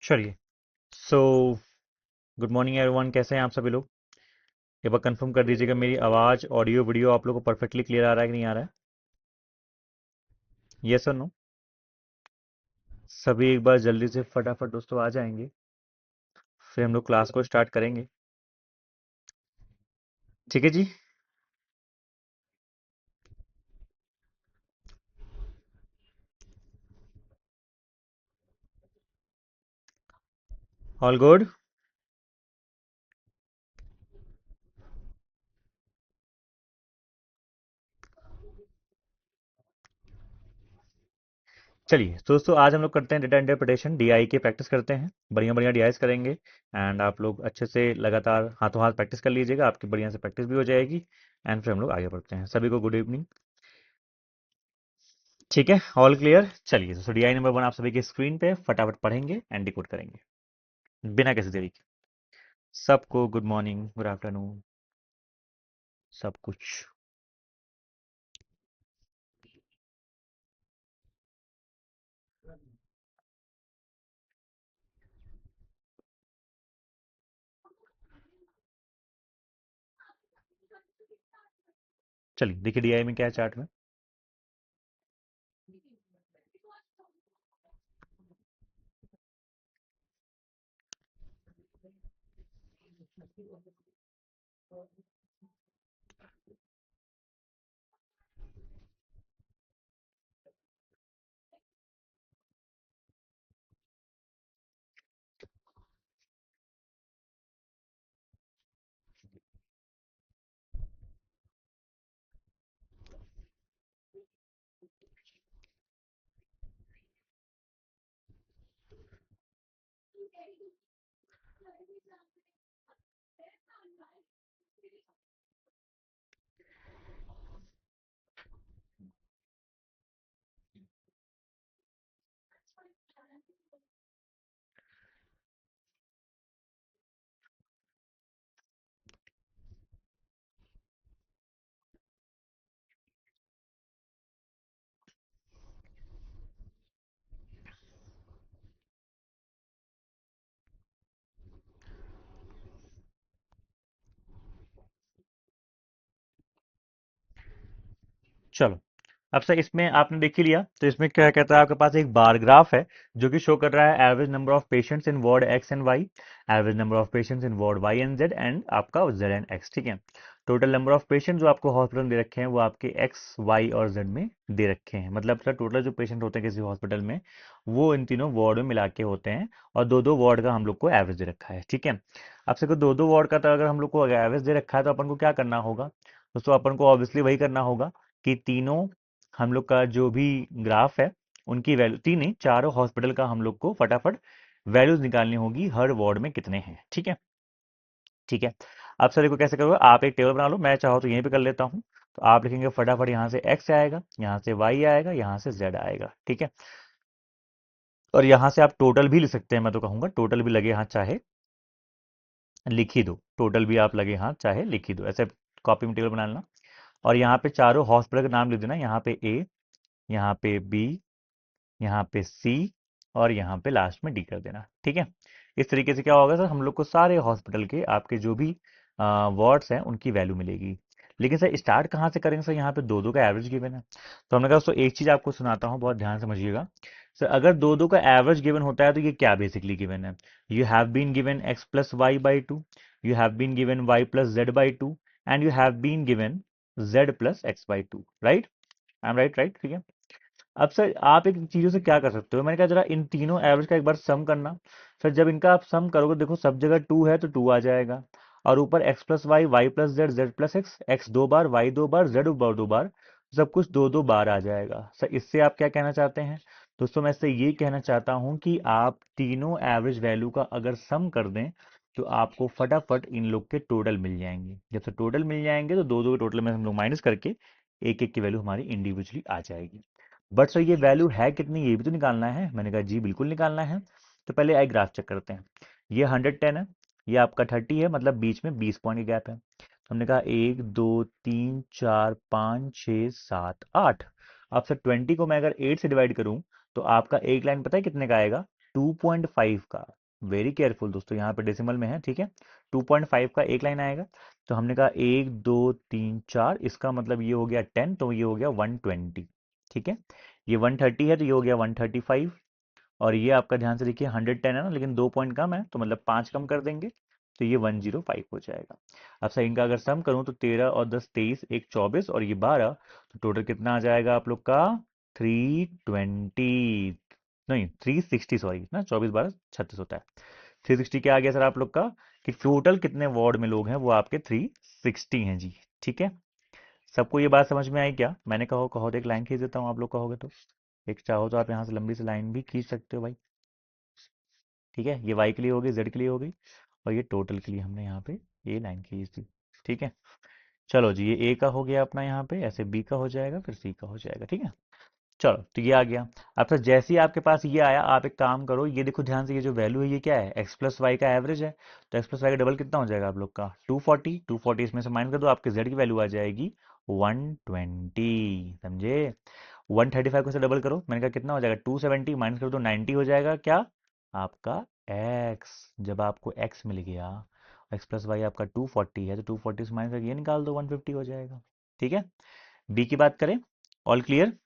चलिए। So good morning everyone, कैसे हैं आप सभी लोग? एक बार कंफर्म कर दीजिएगा मेरी आवाज़ ऑडियो वीडियो आप लोगों को परफेक्टली क्लियर आ रहा है कि नहीं आ रहा है? यस और नो? सभी एक बार जल्दी से फटाफट दोस्तों आ जाएंगे, फिर हम लोग क्लास को स्टार्ट करेंगे। ठीक है जी। All good. चलिए तो दोस्तों, आज हम लोग करते हैं डेटा इंटरप्रिटेशन, डीआई की प्रैक्टिस करते हैं। बढ़िया बढ़िया डीआईस करेंगे एंड आप लोग अच्छे से लगातार हाथों हाथ प्रैक्टिस कर लीजिएगा, आपकी बढ़िया से प्रैक्टिस भी हो जाएगी एंड फिर हम लोग आगे बढ़ते हैं। सभी को गुड इवनिंग। ठीक है, ऑल क्लियर। चलिए दोस्तों, डीआई नंबर 1 आप सभी की स्क्रीन पे फटाफट पढ़ेंगे एंड डिकोड करेंगे बिना किसी देरी के। सबको गुड मॉर्निंग, गुड आफ्टरनून, सब कुछ। चलिए देखिए डीआई में क्या है चार्ट में। चलो, अब सर इसमें आपने देख ही लिया, तो इसमें क्या कहता है, आपके पास एक बार ग्राफ है जो कि शो कर रहा है average number of patients in ward X and Y, average number of patients in ward Y and Z and आपका जेड एंड एक्स। ठीक है, टोटल नंबर ऑफ पेशेंट जो आपको हॉस्पिटल में दे रखे हैं वो आपके एक्स वाई और जेड में दे रखे हैं। मतलब सर टोटल जो पेशेंट होते हैं किसी हॉस्पिटल में वो इन तीनों वार्ड में मिला के होते हैं, और दो दो वार्ड का हम लोग को एवरेज दे रखा है। ठीक है, अब से दो दो वार्ड का तो अगर हम लोग को एवरेज दे रखा है तो अपन को क्या करना होगा दोस्तों? अपन को ऑब्वियसली वही करना होगा कि तीनों हम लोग का जो भी ग्राफ है उनकी वैल्यू, तीन नहीं चारों हॉस्पिटल का हम लोग को फटाफट वैल्यूज निकालनी होगी, हर वार्ड में कितने हैं। ठीक है, ठीक है। अब सर देखो कैसे करोगे, आप एक टेबल बना लो, मैं चाहो तो यहीं पे कर लेता हूँ। तो आप लिखेंगे फटाफट, यहाँ से एक्स आएगा, यहाँ से वाई आएगा, यहाँ से जेड आएगा। ठीक है, और यहाँ से आप टोटल भी लिख सकते हैं, मैं तो कहूँगा टोटल भी लगे हाथ चाहे लिख ही दो, टोटल भी आप लगे हाथ चाहे लिख ही दो, ऐसे कॉपी में टेबल बना लेना। और यहाँ पे चारों हॉस्पिटल का नाम लिख देना, यहाँ पे ए, यहाँ पे बी, यहाँ पे सी, और यहाँ पे लास्ट में डी कर देना। ठीक है, इस तरीके से क्या होगा सर, हम लोग को सारे हॉस्पिटल के आपके जो भी वार्ड्स हैं उनकी वैल्यू मिलेगी। लेकिन सर स्टार्ट कहाँ से करेंगे? सर यहाँ पे दो दो का एवरेज गिवन है, तो हमने कहा दोस्तों एक चीज आपको सुनाता हूँ, बहुत ध्यान समझिएगा। सर अगर दो दो का एवरेज गिवन होता है तो ये क्या बेसिकली गिवन है? You have been given X plus Y by two, you have been given Y plus Z by two, and you have been given Z plus X by two. Right? I am right? Right, ठीक है। अब sir आप एक चीजों से क्या कर सकते हो, मैंने कहा जरा इन तीनों एवरेज का एक बार सम करना। सर जब इनका आप सम करोगे, देखो सब जगह टू है तो टू आ जाएगा, और ऊपर X plus Y, Y plus Z, Z plus X, X दो बार, वाई दो बार, जेड दो बार, सब कुछ दो दो बार आ जाएगा। सर इससे आप क्या कहना चाहते हैं दोस्तों? मैं इससे ये कहना चाहता हूं कि आप तीनों एवरेज वैल्यू का अगर सम कर दें तो आपको फटाफट इन लोग के टोटल मिल जाएंगे। जब से टोटल मिल जाएंगे तो दो दो के टोटल में हम लोग माइनस करके एक एक की वैल्यू हमारी इंडिविजुअली आ जाएगी। बट सर ये वैल्यू है कितनी, ये भी तो निकालना है। मैंने कहा जी बिल्कुल निकालना है। तो पहले आई ग्राफ चेक करते हैं। ये 110 है, ये आपका 30 है, मतलब बीच में 20 पॉइंट की गैप है। तो हमने कहा एक दो तीन चार पाँच छः सात आठ। अब सर 20 को मैं अगर 8 से डिवाइड करूं तो आपका एक लाइन पता है कितने का आएगा? 2.5 का, वेरी केयरफुल दोस्तों, यहाँ पे डेसिमल में है, ठीक है। 2.5 का एक लाइन आएगा, तो हमने कहा 1 2 3 4, इसका मतलब ये हो गया 10, तो ये हो गया 120, ठीक है। ये 130 है तो ये हो गया 135, और ये आपका ध्यान से देखिए 110 है ना, लेकिन 2 पॉइंट कम है, तो मतलब 5 कम कर देंगे, तो ये 105 हो जाएगा। अब सर इनका अगर सम करूं तो 13 और 10 23, एक 24 और ये 12, तो टोटल कितना आ जाएगा आप लोग का? 320, नहीं 360, सॉरी ना, 24 12 36 होता है। 360 क्या आ गया सर आप लोग का, कि टोटल कितने वार्ड में लोग हैं वो आपके 360 हैं जी, ठीक है। सबको ये बात समझ में आई क्या? मैंने कहो कहो तो एक लाइन खींच देता हूँ, आप लोग कहोगे तो। एक चाहो तो आप यहाँ से लंबी सी लाइन भी खींच सकते हो भाई, ठीक है। ये वाई के लिए हो गई, जेड के लिए हो गई, और ये टोटल के लिए हमने यहाँ पे ये लाइन खींच दी, ठीक है। चलो जी, ये ए का हो गया अपना, यहाँ पे ऐसे बी का हो जाएगा, फिर सी का हो जाएगा, ठीक है। चलो तो ये आ गया। अब सर जैसे ही आपके पास ये आया, आप एक काम करो, ये देखो ध्यान से, ये जो वैल्यू है ये क्या है? एक्स प्लस वाई का एवरेज है, तो एक्स प्लस वाई का डबल कितना हो जाएगा आप लोग का? 240, 240 इसमें से माइनस कर दो, आपके जेड की वैल्यू आ जाएगी 120, समझे। 135 को से डबल करो, मैंने कहा कितना हो जाएगा? 270 माइनस कर दो, 90 हो जाएगा, क्या आपका? एक्स। जब आपको एक्स मिल गया, एक्स प्लस वाई आपका 240 है, तो 240 से माइनस करके ये निकाल दो, 150 हो जाएगा, ठीक है। बी की बात करें, ऑल क्लियर।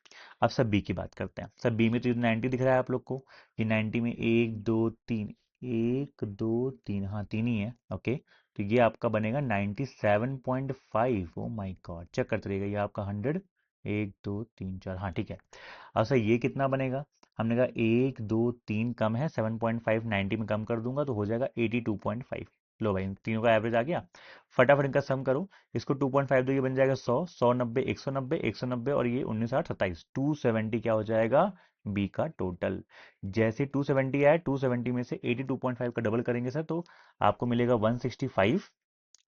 अब सब बी की बात करते हैं। सब बी में तो 90 दिख रहा है आप लोग को, ये 90 में एक दो तीन, एक दो तीन, हाँ तीन ही है, ओके। तो ये आपका बनेगा 97.5, ओ माय गॉड, चेक करते रहिएगा, ये आपका 100, 1 2 3 4, हाँ ठीक है। अब सर ये कितना बनेगा? हमने कहा 1 2 3 कम है, 7.5 90 में कम कर दूंगा तो हो जाएगा 82.5। लो भाई, तीनों का एवरेज आ गया। फटाफट इनका सम करो, इसको 2.5 दो, ये बन जाएगा 100, 100 90, 190, 190 और ये 19 8 27, 270 क्या हो जाएगा? बी का टोटल। जैसे 270 आया, 270 में से 82.5 का डबल करेंगे सर, तो आपको मिलेगा 165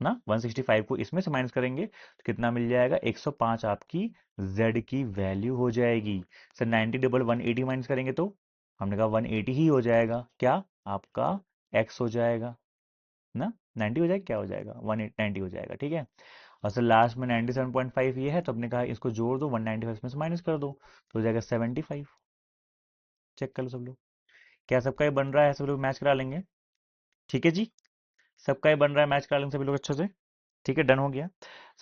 ना। 165 को इसमें से माइनस करेंगे तो कितना मिल जाएगा? 105 आपकी z की वैल्यू हो जाएगी। सर 90 डबल 180 माइनस करेंगे तो हमने कहा 180 ही हो जाएगा, क्या आपका x हो जाएगा ना। 90 हो जाएगा, क्या हो जाएगा? 190 हो जाएगा, ठीक है। और सर लास्ट में 97.5 ये है, तो हमने कहा इसको जोड़ दो, 195 में से माइनस कर दो, तो हो जाएगा 75। चेक कर लो सब लोग, क्या सबका ये बन रहा है? सब लोग मैच करा लेंगे, ठीक है जी। सबका ये बन रहा है, मैच करा लेंगे सभी लोग अच्छे से, ठीक है, डन हो गया।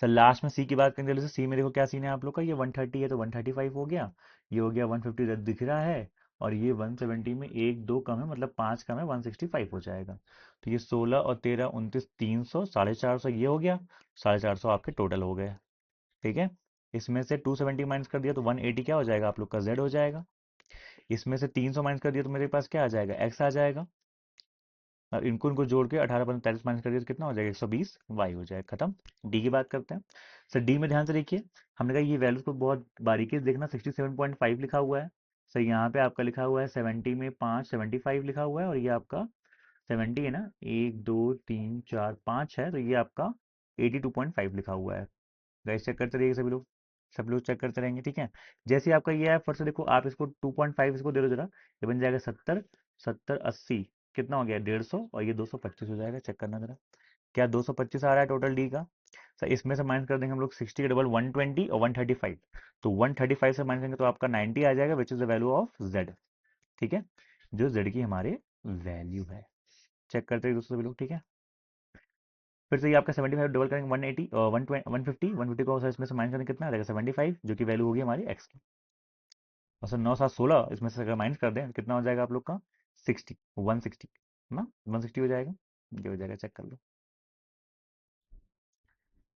सर लास्ट में सी की बात करेंगे, जैसे सी में देखो क्या सीन है आप लोग का, ये 130 है तो 135 हो गया, ये हो गया 150 दिख रहा है, और ये 170 में एक दो कम है, मतलब 5 कम है, 165 हो जाएगा। तो ये 16 और 13 29 300, 450 ये हो गया, 450 आपके टोटल हो गए, ठीक है। इसमें से 270 माइनस कर दिया तो 180 क्या हो जाएगा आप लोग का? जेड हो जाएगा। इसमें से 300 माइनस कर दिया तो मेरे पास क्या आ जाएगा? एक्स आ जाएगा। और इनको इनको जोड़ के 18 45 माइनस कर दिया तो कितना हो जाएगा? 120 वाई हो जाएगा, खत्म। डी की बात करते हैं। सर डी में ध्यान से देखिए, हमने कहा ये वैल्यूज को बहुत बारीकी से देखना, 67.5 लिखा हुआ है। सर यहाँ पे आपका लिखा हुआ है 70 में 5, 75 लिखा हुआ है, और ये आपका 70 है ना, 1 2 3 4 5 है, तो ये आपका 82.5 लिखा हुआ है। गाइस चेक करते रहिए सभी लोग, सब लोग चेक करते रहेंगे, ठीक है। जैसे ही आपका ये है, फर्स्ट से देखो आप इसको 2.5 इसको दे दो जरा, ये बन जाएगा 70, 70 80, कितना हो गया? 150, और ये 225 हो जाएगा, चेक करना जरा, क्या 225 आ रहा है टोटल डी का। सर इसमें से माइनस कर देंगे हम लोग 60 के डबल 120 और 135, तो 135 से माइनस करेंगे तो आपका 90 आ जाएगा, which is the value of Z, ठीक है, जो जेड की हमारे वैल्यू है। चेक करते हैं दोस्तों सभी लोग, ठीक है। फिर से ये आपका 75 डबल करेंगे 180 150, 150 को सर इसमें से माइनस करेंगे, कितना आ जाएगा? 75, जो कि वैल्यू होगी हमारी एक्स की। और सर 9 7 16 इसमें से अगर माइनस कर दें तो कितना हो जाएगा आप लोग का? 60, 160 ना, 160 हो जाएगा, ये हो जाएगा, चेक कर लो।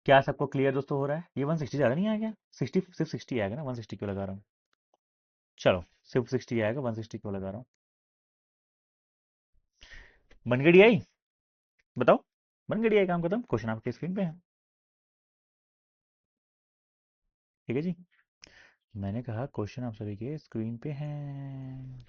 क्या सबको क्लियर दोस्तों हो रहा है? ये 160 ज़्यादा नहीं आया क्या? 60 सिर्फ 60 आएगा ना, 160 क्यों लगा रहा हूँ? चलो सिर्फ 60 आएगा, 160 क्यों लगा रहा हूँ? बन गई आई, बताओ, बन गई आई, काम खत्म, क्वेश्चन आपके स्क्रीन पे है, ठीक है जी। मैंने कहा क्वेश्चन आप सभी के स्क्रीन पे हैं।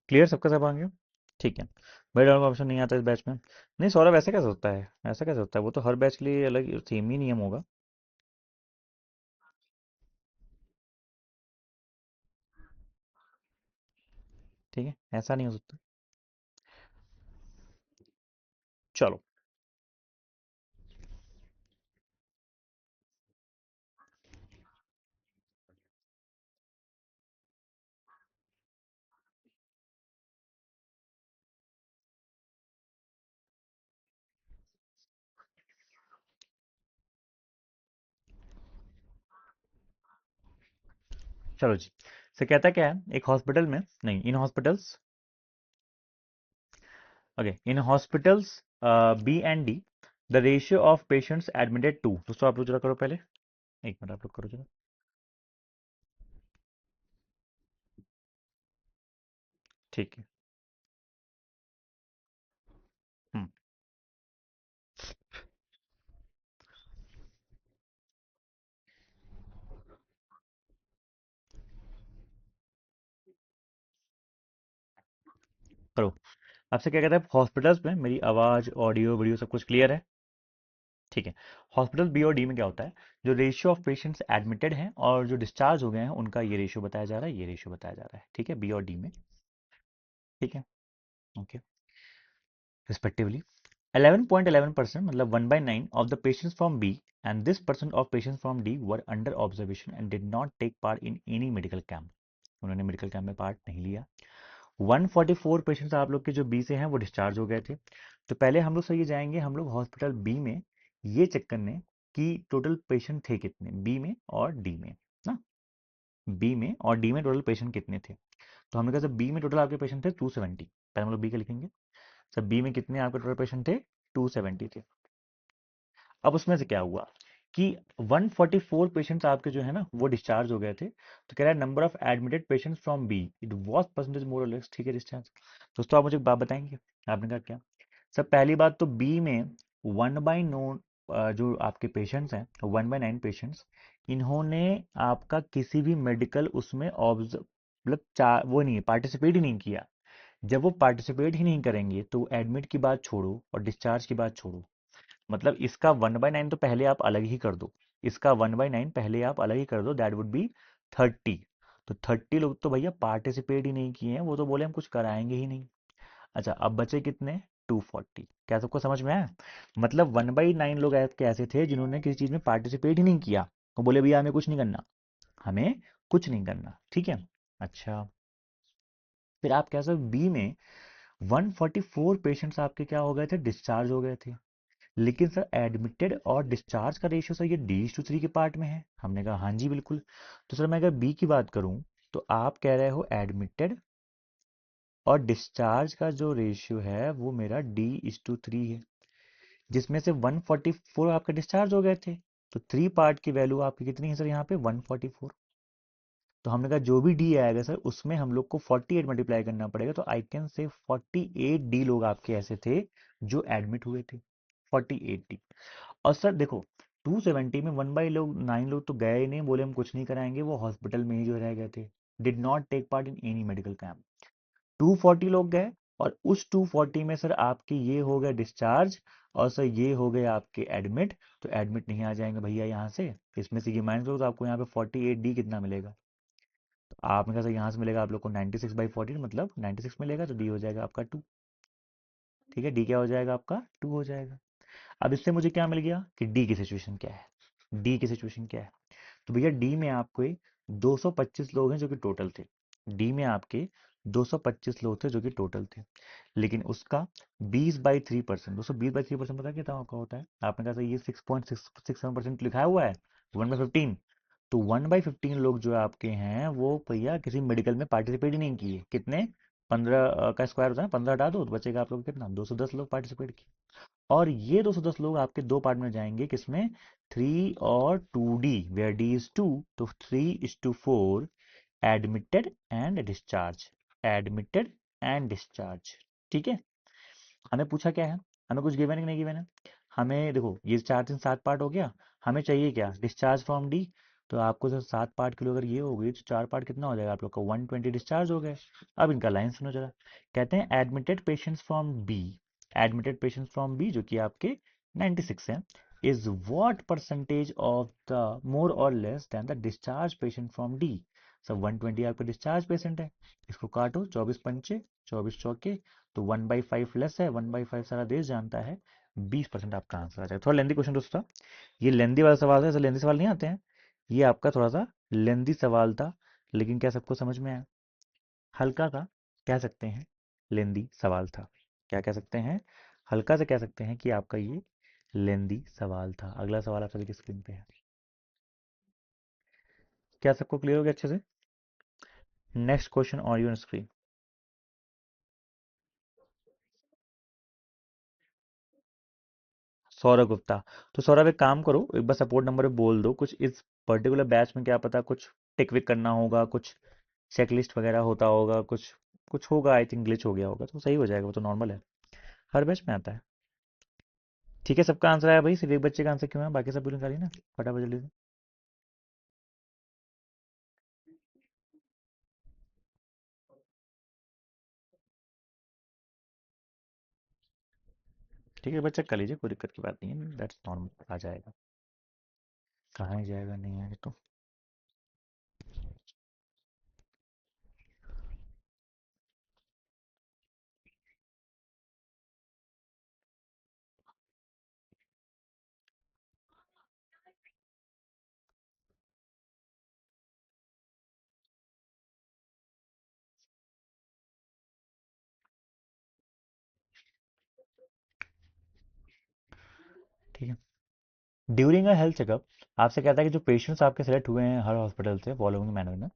क्लियर सबका सब आ गया, ठीक है। भाई डाउन ऑप्शन नहीं आता इस बैच में, नहीं सौरभ ऐसे कैसे होता है? ऐसा कैसे होता है? वो तो हर बैच के लिए अलग सेम ही नियम होगा। ठीक है, ऐसा नहीं हो सकता। चलो चलो जी। से कहता क्या है, एक हॉस्पिटल में, नहीं, in hospitals, okay, in hospitals B and D, the ratio of patients admitted to, दोस्तों आप लोग जरा करो पहले, एक मिनट आप लोग करो जरा। ठीक है। हम्म। करो। आपसे क्या कहता है, हॉस्पिटल्स में मेरी आवाज, ऑडियो, वीडियो सब कुछ क्लियर है? ठीक है। हॉस्पिटल बी और डी में क्या होता है, जो रेशियो ऑफ पेशेंट्स एडमिटेड हैं और जो डिस्चार्ज हो गए हैं उनका ये रेशियो बताया जा रहा है, ये रेशियो बताया जा रहा है, ठीक है, बी और डी में। ठीक है। ओके। रिस्पेक्टिवली 11.11% मतलब 1/9 of the patients from B and this percent of patients from D were under observation and did not take part in any medical camp. उन्होंने मेडिकल कैंप में पार्ट नहीं लिया। 144 patients आप लोग के जो बी से हैं वो डिस्चार्ज हो गए थे। तो पहले हम लोग सही जाएंगे, हम लोग हॉस्पिटल बी में ये चेक करने कि टोटल पेशेंट थे कितने बी में और डी में ना। बी में और डी में टोटल पेशेंट कितने थे, तो हमने कहा सर बी में टोटल आपके पेशेंट थे 270। पहले हम लोग बी का लिखेंगे, सर बी में कितने आपके टोटल पेशेंट थे, 270 थे। अब उसमें से क्या हुआ कि 144 पेशेंट्स आपके जो है ना वो डिस्चार्ज हो गए थे, तो कह रहा है number of admitted patients from B it was percentage मोर और लेस, ठीक है, डिस्चार्ज। दोस्तों आप मुझे एक बात बताएंगे, आपने कहा क्या, सब पहली बात तो बी में 1/9 जो आपके पेशेंट्स हैं, 1/9 पेशेंट्स, इन्होंने आपका किसी भी मेडिकल उसमें ऑब्जर्व मतलब वो नहीं पार्टिसिपेट ही नहीं किया। जब वो पार्टिसिपेट ही नहीं करेंगे तो एडमिट की बात छोड़ो और डिस्चार्ज की बात छोड़ो, मतलब इसका 1/9 तो पहले आप अलग ही कर दो, इसका 1/9 पहले आप अलग ही कर दो, दैट वुड बी 30। तो 30 लोग तो भैया पार्टिसिपेट ही नहीं किए हैं, वो तो बोले हम कुछ कराएंगे ही नहीं। अच्छा, अब बचे कितने, 240। क्या सबको समझ में आया? मतलब 1/9 लोग ऐसे ऐसे थे जिन्होंने किसी चीज में पार्टिसिपेट ही नहीं किया, वो बोले भैया हमें कुछ नहीं करना, हमें कुछ नहीं करना, ठीक है। अच्छा, फिर आप कह सकते बी में 144 पेशेंट्स आपके क्या हो गए थे, डिस्चार्ज हो गए थे, लेकिन सर एडमिटेड और डिस्चार्ज का रेशियो सर ये D/3 के पार्ट में है। हमने कहा हाँ जी बिल्कुल। तो सर मैं अगर बी की बात करूं तो आप कह रहे हो एडमिटेड और डिस्चार्ज का जो रेशियो है वो मेरा D/3 है, जिसमें से 144 आपके डिस्चार्ज हो गए थे, तो 3 पार्ट की वैल्यू आपकी कितनी है सर यहाँ पे, 144। तो हमने कहा जो भी डी आएगा सर उसमें हम लोग को 48 मल्टीप्लाई करना पड़ेगा, तो आई कैन से 48 डी लोग आपके ऐसे थे जो एडमिट हुए थे, 48 डी। और सर देखो 270 में 1/9 लोग तो गए ही नहीं, बोले हम कुछ नहीं कराएंगे, वो हॉस्पिटल में ही जो रह गए थे, did not take part in any medical camp. 240 लोग गए और उस 240 में सर आपके ये हो गए डिस्चार्ज और सर ये हो गए आपके एडमिट, तो एडमिट नहीं आ जाएंगे भैया यहाँ से, इसमें से ये माइनस करो तो आपको यहाँ पे 48 डी कितना मिलेगा, तो आपने कहा सर यहाँ से मिलेगा आप लोग को 96/14, मतलब 96 मिलेगा, तो डी हो जाएगा आपका 2। ठीक है, डी क्या हो जाएगा आपका, 2 हो जाएगा। अब इससे मुझे क्या मिल गया कि डी की सिचुएशन क्या है, डी की सिचुएशन क्या है। तो भैया डी में आपके 225 लोग हैं जो कि टोटल थे, डी में आपके 225 लोग थे जो कि टोटल थे, लेकिन उसका 20/3%, 220/3% पता कितना आपका होता है, आपने कहा सर ये 6.67% लिखा हुआ है, 1/15। तो 1/15 लोग जो आपके हैं वो भैया किसी मेडिकल में पार्टिसिपेट ही नहीं किए, कितने, 15 का स्क्वायर होता है ना, 15 हटा दो तो बचेगा आप लोग कितना, 210 लोग पार्टिसिपेट किए। और ये 210 लोग आपके दो पार्ट में जाएंगे, किसमें, 3 और 2D, वेयर डी इज 2, तो 3:4, admitted and discharge, admitted and discharge. ठीक है। हमें पूछा क्या है, हमें कुछ गिवन है कि नहीं गिवन है, हमें देखो ये 4 3 7 पार्ट हो गया, हमें चाहिए क्या, डिस्चार्ज फ्रॉम डी। तो आपको जब 7 पार्ट के लिए अगर ये हो गई तो 4 पार्ट कितना हो जाएगा आप लोग का, 120 डिस्चार्ज हो गए। अब इनका लाइन सुनो जरा, कहते हैं admitted patients from B, admitted patients from B जो कि आपके 96 हैं, is what percentage of the more और less than the discharge patient from D. सब 120 आपका डिस्चार्ज पेशेंट है, इसको काटो 24 पंचे 24 चौके, तो 1/5 लेस है, 1/5 सारा देश जानता है, 20% आपका आंसर आ जाएगा। थोड़ा लेंदी क्वेश्चन दोस्तों, ये लेंदी वाला सवाल है, ऐसे लेंदी सवाल नहीं आते हैं, ये आपका थोड़ा सा लेंदी सवाल था, लेकिन क्या सबको समझ में आया? हल्का सा कह सकते हैं लेंदी सवाल था, क्या कह सकते हैं, हल्का से कह सकते हैं कि आपका ये लेंदी सवाल था। अगला सवाल आप सभी की स्क्रीन पे है, क्या सबको क्लियर हो गया अच्छे से? Next question on your screen. Saurabh Gupta, तो सौरभ एक काम करो, एक बार सपोर्ट नंबर बोल दो, कुछ इस पर्टिकुलर बैच में क्या पता कुछ टिक विक करना होगा, कुछ चेकलिस्ट वगैरह होता होगा, कुछ कुछ होगा, आई थिंक ग्लिच हो गया होगा, तो सही हो जाएगा, वो तो नॉर्मल है, हर बैच में आता है। ठीक है, सबका आंसर आया भाई, सिर्फ एक बच्चे का आंसर क्यों है, बाकी सब पूरी निकालिए ना फटाफट जल्दी से। ठीक है, बच्चा कर लीजिए, कोई दिक्कत की बात नहीं है, दैट्स नॉर्मल, आ जाएगा, कहाँ ही जाएगा, नहीं आएगा तो। ठीक है, ड्यूरिंग अ हेल्थ चेकअप आपसे कहता है कि जो पेशेंट्स आपके सेलेक्ट हुए हैं हर हॉस्पिटल से फॉलोइंग मैनर में,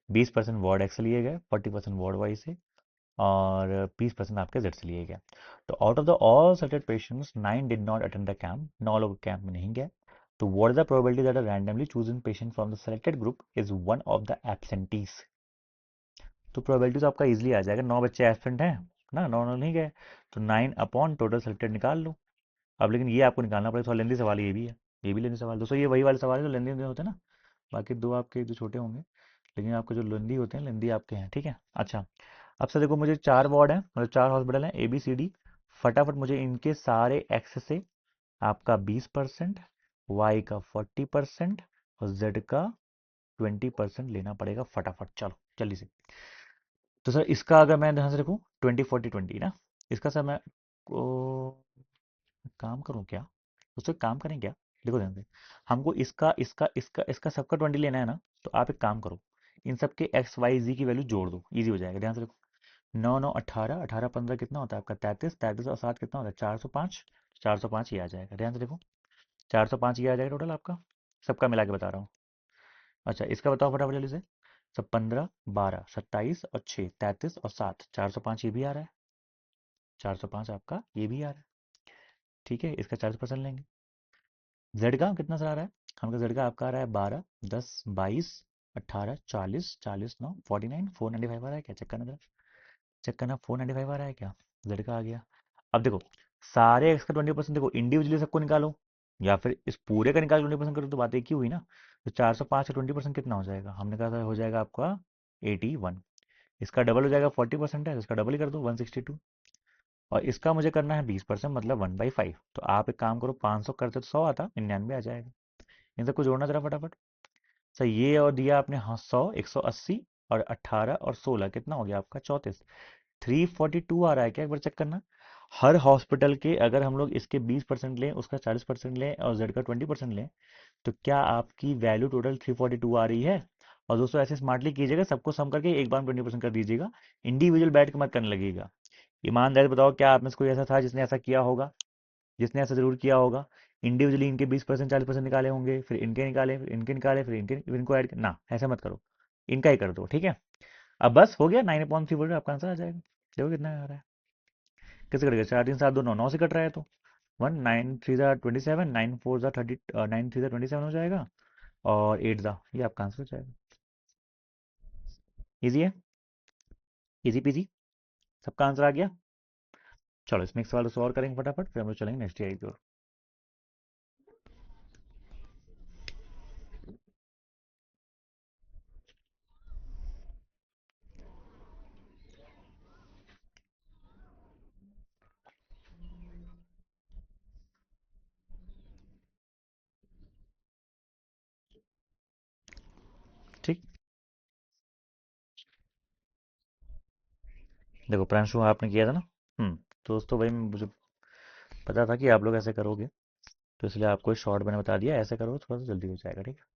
20% वार्ड एक्स से लिए गए, 40% वार्ड वाई से, और 20% आपके जेड से लिए गए। तो out of the all selected patients 9 did not attend the camp, 9 लोग कैंप में नहीं गए। तो what is the probability that a randomly chosen patient from the selected group is one of the absentees? तो प्रोबेबिलिटी तो आपका easily आ जाएगा, 9 बच्चे एब्सेंट हैं ना, 9 नहीं गए, तो 9 अपॉन टोटल सेलेक्टेड निकाल लो। अब लेकिन ये आपको निकालना पड़ेगा, थोड़ा लेंदी सवाल ये भी है, ये भी लेंदी सवाल दोस्तों, ये वही वाले सवाल है जो लेंदी लेंदी होते हैं ना, बाकी दो आपके जो छोटे होंगे, लेकिन आपके जो लेंदी होते हैं लेंदी आपके हैं, ठीक है। अच्छा, अब से देखो, मुझे 4 वार्ड हैं, मतलब 4 हॉस्पिटल हैं ए बी सी डी, फटाफट मुझे इनके सारे एक्स से आपका 20%, वाई का 40% और जेड का 20% लेना पड़ेगा फटाफट, चलो जल्दी से। तो सर इसका अगर मैं ध्यान से रखूँ 20 40 20 ना, इसका सर मैं को काम करूँ क्या, उससे काम करें क्या, देखो ध्यान से, हमको इसका इसका इसका इसका सबका 20 लेना है ना, तो आप एक काम करो, इन सब के एक्स वाई जी की वैल्यू जोड़ दो, इजी हो जाएगा, ध्यान से रखो। 9 9 18, 18 15 कितना होता है आपका 33, 33 और 7 कितना होता है 405, 405 ये आ जाएगा, ध्यान से देखो, 405 ये आ जाएगा टोटल आपका, सबका मिला के बता रहा हूँ। अच्छा, इसका बताओ फटाफट जल्दी से, सब 15 12 27 और 6 33 और 7, 405 ये भी आ रहा है, 405 आपका ये भी आ रहा है, ठीक है, इसका 40% लेंगे। जेड का कितना सा आ रहा है, हमका जेड का आपका आ रहा है 12 10 22 18 40 40 9 49 495 आ रहा है क्या, चेक करना जरा, चेक करना, 495 आ रहा है क्या, जेड का आ गया। अब देखो, सारे एक्स का 20% देखो, इंडिविजुअली सबको निकालो, या फिर इस पूरे का निकाल 20% करो, तो बात एक ही हुई ना। तो 405 का 20% कितना हो जाएगा, हमने कहा था हो जाएगा आपका 81, इसका डबल हो जाएगा, 40% है तो इसका डबल ही कर दो 162, और इसका मुझे करना है 20%, मतलब 1/5। तो आप एक काम करो, 500 करते तो 100 आता, 99 आ जाएगा, इन सबको जोड़ना जरा फटाफट। सर ये और दिया आपने, हाँ 100 180 और 18 और 16 कितना हो गया आपका 34, 342 आ रहा है क्या, एक बार चेक करना। हर हॉस्पिटल के अगर हम लोग इसके 20% लें, उसका 40% लें और जेड का 20% लें, तो क्या आपकी वैल्यू टोटल 342 आ रही है। और दोस्तों ऐसे स्मार्टली कीजिएगा, सबको सम करके एक बार 20% कर दीजिएगा, इंडिविजुअल बैठ के मत करने लगेगा। ईमानदारी बताओ, क्या आप में से कोई ऐसा था जिसने ऐसा किया होगा, जिसने ऐसा जरूर किया होगा, इंडिविजुअली इनके 20% 40% निकाले होंगे, फिर इनके निकाले, फिर इनके निकाले, फिर इनके, फिर इनको ऐड ना, ऐसा मत करो, इनका ही कर दो, ठीक है। अब बस हो गया, 9.3 आपका आंसर आ जाएगा, देखो कितना आ रहा है, किससे कट गया, 4 3 7 2 9, 9 से कट रहा है, तो 1 9 3 27, 9 4 30, 9 3 27 हो जाएगा, और 8 ये आपका आंसर हो जाएगा। इजी है, इजी पीजी, सबका आंसर आ गया। चलो इसमें एक सवाल और करेंगे फटाफट, फिर हम लोग चलेंगे नेक्स्ट ईयर की ओर। ठीक, देखो प्रांशु आपने किया था ना। तो दोस्तों भाई मुझे पता था कि आप लोग ऐसे करोगे, तो इसलिए आपको शॉर्ट मैंने बता दिया, ऐसे करो थोड़ा सा जल्दी हो जाएगा, ठीक है।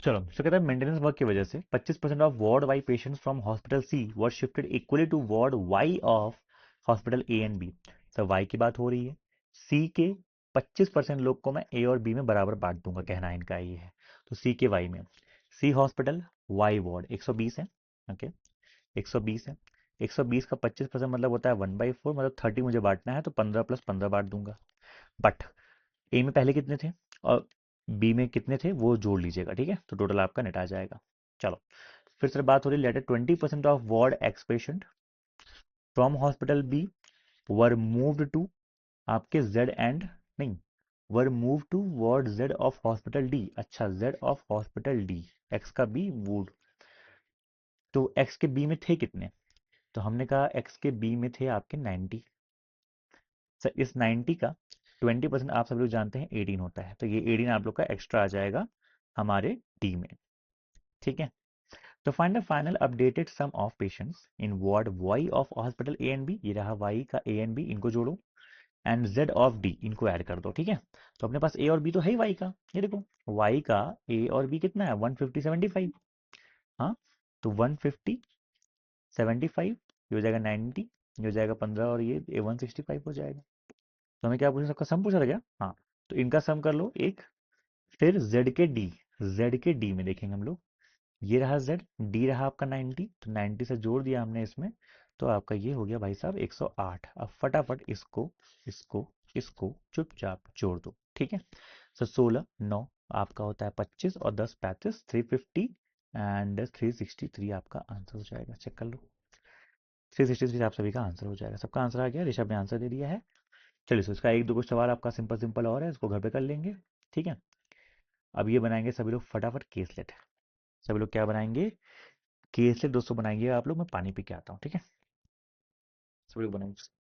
चलो, तो कहता है मेंटेनेंस वर्क की वजह से 25% of ward Y patients from hospital C were shifted equally to ward Y of hospital A and B. Sir Y की बात हो रही है, सी के 25% लोग को मैं ए और बी में बराबर बांट दूंगा, कहना है इनका ये है। तो सी के वाई में, सी हॉस्पिटल वाई वार्ड 120 है, ओके 120 है। 120 का 25% मतलब होता है 1/4, मतलब 30 मुझे बांटना है, तो 15 + 15 बांट दूंगा। बट ए में पहले कितने थे और बी में कितने थे वो जोड़ लीजिएगा, ठीक है, तो टोटल आपका नेट आ जाएगा। चलो, फिर से बात हो रही है, later 20% of ward X patient from hospital B were moved to आपके जेड एंड, नहीं, were move to ward Z of hospital D. अच्छा, Z of hospital D, X का बी वूड, तो एक्स के बी में थे कितने, तो हमने कहा एक्स के बी में थे आपके 90। सर इस 90 का 20% आप सब लोग जानते हैं 18 होता है, तो ये 18 आप लोग का एक्स्ट्रा आ जाएगा हमारे डी में, ठीक है। तो find the final updated sum of patients in ward Y of hospital A and B, ये रहा वाई का ए एंड बी, इनको जोड़ो, एंड जेड ऑफ डी, इनको ऐड कर दो, ठीक है। तो अपने पास ए और बी तो है ही वाई का, ये देखो वाई का ए और बी कितना है 150 75, हाँ, तो 150 75, ये हो जाएगा 90, ये हो जाएगा 15, और ये 165 हो जाएगा। तो हमें क्या पूछा, सबका सम पूछा था क्या, हाँ। तो इनका सम कर लो एक, फिर जेड के डी, जेड के डी में देखेंगे हम लोग, ये रहा जेड, डी रहा आपका 90, तो 90 से जोड़ दिया हमने इसमें, तो आपका ये हो गया भाई साहब 108। अब फटाफट इसको इसको इसको चुपचाप जोड़ दो, ठीक है। सो 16 9 आपका होता है 25, और 10 35, 350 एंड 363 आपका आंसर हो जाएगा, चेक कर लो। 363 आप सभी का आंसर हो जाएगा, सबका आंसर आ गया, ऋषभ ने आंसर दे दिया है। चलिए, सो इसका एक दो कुछ सवाल आपका सिंपल सिंपल और है, इसको घर पे कर लेंगे, ठीक है। अब ये बनाएंगे सभी लोग फटाफट केसलेट, सभी लोग क्या बनाएंगे, केसलेट दोस्तों बनाएंगे आप लोग, मैं पानी पी के आता हूँ, ठीक है। सभी लोग बनाएंगे।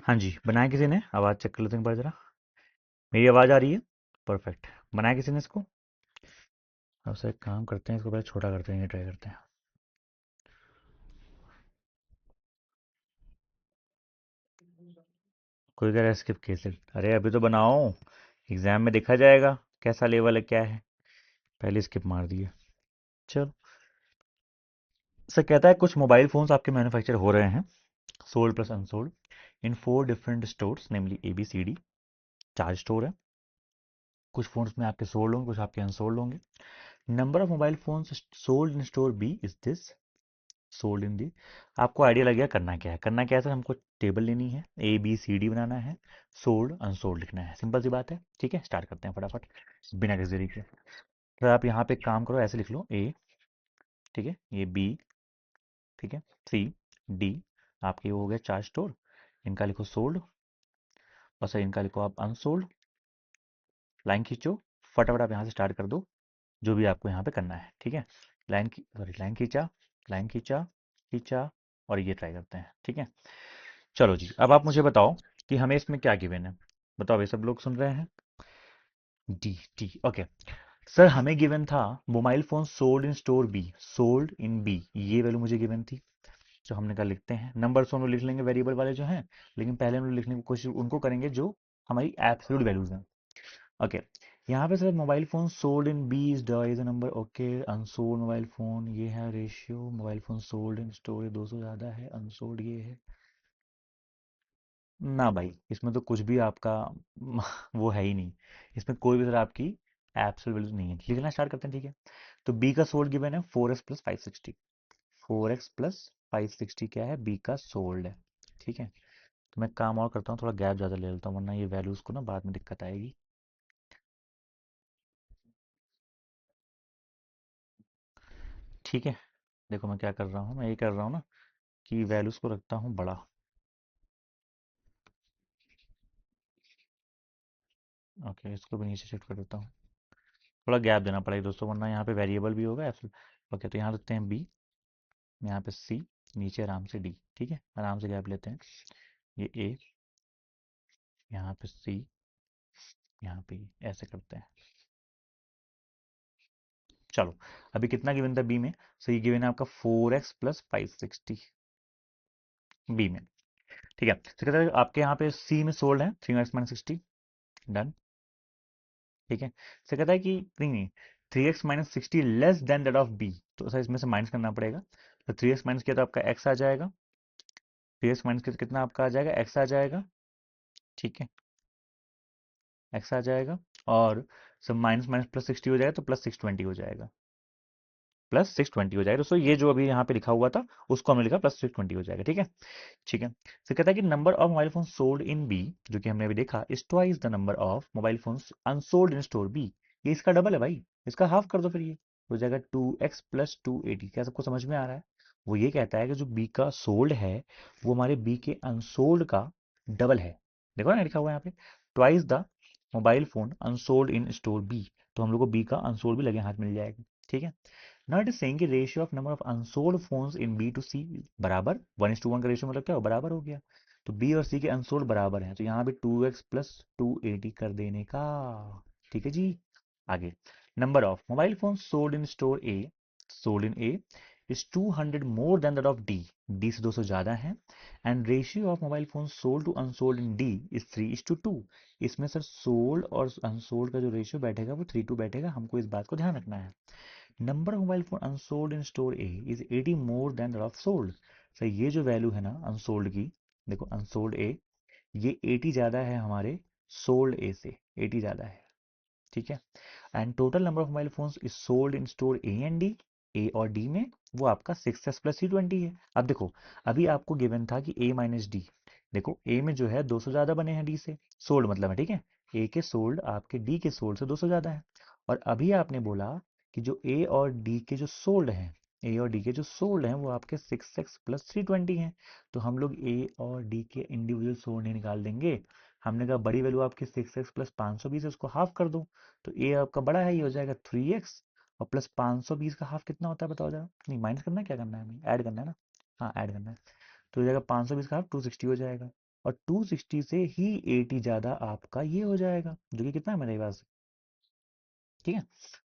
हाँ जी, बनाया किसी ने, आवाज़ चेक कर लेते हैं एक बार जरा, मेरी आवाज़ आ रही है, परफेक्ट। बनाया किसी ने इसको। अब से एक काम करते हैं, इसको पहले छोटा करते हैं, ये ट्राई करते हैं। कोई कह रहा है स्किप केसेट, अरे अभी तो बनाओ, एग्जाम में देखा जाएगा कैसा लेवल है क्या है, पहले स्किप मार दिए। चलो, सर कहता है कुछ मोबाइल फोन्स आपके मैन्युफैक्चर हो रहे हैं, सोल्ड प्लस अनसोल्ड, इन 4 डिफरेंट स्टोर्स, नेमली ABCD, 4 स्टोर है। कुछ फोन्स में आपके सोल्ड होंगे, कुछ आपके अनसोल्ड होंगे। Number of mobile phones sold in store B is this, sold in D. आपको आइडिया लग गया करना क्या है। करना क्या है सर, हमको टेबल लेनी है, ABCD बनाना है, सोल्ड अनसोल्ड लिखना है, सिंपल सी बात है। ठीक है, स्टार्ट करते हैं फटाफट बिना किसी देरी के। सर आप यहाँ पे एक काम करो, ऐसे लिख लो A, ठीक है, ये B, ठीक है, C, D, आपके हो गए 4 स्टोर, इनका लिखो सोल्ड, और सर इनका लिखो आप अनसोल्ड। लाइन खींचो, फटाफट आप यहाँ से स्टार्ट कर दो जो भी आपको यहाँ पे करना है। ठीक है, लाइन की सॉरी लाइन खींचा, लाइन खींचा, खींचा, और ये ट्राई करते हैं। ठीक है, चलो जी, अब आप मुझे बताओ कि हमें इसमें क्या गिवन है। बताओ, ये सब लोग सुन रहे हैं। D, D, okay. सर हमें गिवन था mobile phone sold in store B, sold in B, ये वैल्यू मुझे गिवन थी। जो हमने कहा लिखते हैं, नंबर हम लोग लिख लेंगे वेरिएबल वाले जो हैं, लेकिन पहले हम लोग लिखने की कोशिश उनको करेंगे जो हमारी एब्सोल्यूट वैल्यूज हैं। ओके, यहाँ पे sir mobile phone sold in B is a number, okay. Unsold mobile phone ये है ratio, mobile phone sold in store 200 ज़्यादा है, अनसोल्ड ये है। ना भाई, इसमें तो कुछ भी आपका वो है ही नहीं, इसमें कोई भी सर आपकी एब्सोल्यूट वैल्यूज नहीं है। लिखना स्टार्ट करते हैं, ठीक है। तो बी का सोल्ड गिवन है 4x + 560, 4x + 560 क्या है, बी का सोल्ड है। ठीक है, तो मैं काम और करता हूँ, थोड़ा गैप ज़्यादा ले लेता हूँ, वरना ये वैल्यूज़ को ना बाद में दिक्कत आएगी। ठीक है, देखो मैं क्या कर रहा हूँ, मैं ये कर रहा हूँ ना कि वैल्यूज़ को रखता हूँ बड़ा। ओके, इसको भी नीचे शिफ्ट कर देता हूँ, थोड़ा गैप देना पड़ेगा दोस्तों, वरना यहाँ पे वेरिएबल भी होगा एब्सोल्यूट। ओके, तो यहाँ रखते हैं बी, यहाँ पे सी, नीचे आराम से डी। ठीक है, आराम से गैप लेते हैं। ये ए, यहाँ पे सी, यहाँ पे E, ऐसे करते हैं। चलो, अभी कितना गिवन था बी में, सो ये गिवन है आपका 4x + 560 बी में। ठीक है, तो कहता है आपके यहाँ पे सी में सोल्ड है 3x - 60, डन। ठीक है, तो कहता है कि नहीं नहीं, 3x - 60 less than that of B, तो सर इसमें से माइनस करना पड़ेगा। तो 3x माइनस किया तो आपका x आ जाएगा, 3x माइनस किया तो कितना आपका आ जाएगा, x आ जाएगा। ठीक है, x आ जाएगा, और सब माइनस माइनस +60 हो जाएगा, तो +620 हो जाएगा, +620 हो जाएगा दोस्तों। ये जो अभी यहाँ पे लिखा हुआ था उसको हमने लिखा +620 हो जाएगा। ठीक है, ठीक है। तो कहता है कि number of mobile phone sold in B, जो कि हमने अभी देखा, is twice the number of mobile phone unsold in store B. ये इसका डबल है भाई, इसका हाफ कर दो, फिर ये हो जाएगा 2x + 280। क्या सबको समझ में आ रहा है? वो ये कहता है कि जो बी का सोल्ड है वो हमारे बी के अनसोल्ड का डबल है। देखो ना लिखा हुआ है यहाँ पे, twice the mobile phone unsold in store B, तो हम लोग को बी का अनसोल्ड भी लगे हाथ मिल जाएगा। ठीक है, नॉट सेइंग कि ratio of number of unsold phones in B to C बराबर 1:1 का रेशियो, मतलब क्या हो, बराबर हो गया। तो बी और सी के अनसोल्ड बराबर हैं, तो यहाँ पे 2x + 280 कर देने का। ठीक है जी, आगे। Number of mobile phone sold in store A, sold in A is 200 more than that of D, D से 200 ज्यादा है। And ratio of mobile phone sold to unsold in D is 3:2। इसमें सर सोल्ड और unsold का जो ratio बैठेगा वो 3:2 बैठेगा, हमको इस बात को ध्यान रखना है। Number of mobile phone unsold in store A is 80 more than that of sold. Sir ये जो वैल्यू है ना अनसोल्ड की, देखो अनसोल्ड ए, ये 80 ज्यादा है हमारे सोल्ड ए से, 80 ज्यादा है। ठीक है, and total number of mobile phones is sold in store A and D, A और डी में वो आपका 6x + 320 है। अब देखो, अभी आपको गिवन था कि A - D, देखो ए में जो है 200 ज्यादा बने हैं डी से, सोल्ड मतलब है। ठीक है, ए के सोल्ड आपके डी के सोल्ड से 200 ज्यादा है, और अभी आपने बोला कि जो ए और डी के जो सोल्ड हैं, ए और डी के जो सोल्ड हैं वो आपके 6x + 320 हैं। तो हम लोग ए और डी के इंडिविजुअल सोल्ड नहीं निकाल देंगे, हमने कहा बड़ी वैल्यू आपकी 6x + 520 है, उसको हाफ कर दो। तो ए आपका बड़ा है, ये हो जाएगा 3x, और प्लस 520 का हाफ कितना होता है बताओ जरा, नहीं माइनस करना है, क्या करना है हमें, ऐड करना है ना, हाँ ऐड करना है। तो हो जाएगा 520 का हाफ 260 हो जाएगा, और 260 से ही 80 ज्यादा आपका ये हो जाएगा, जो कि कितना है मेरे पास। ठीक है,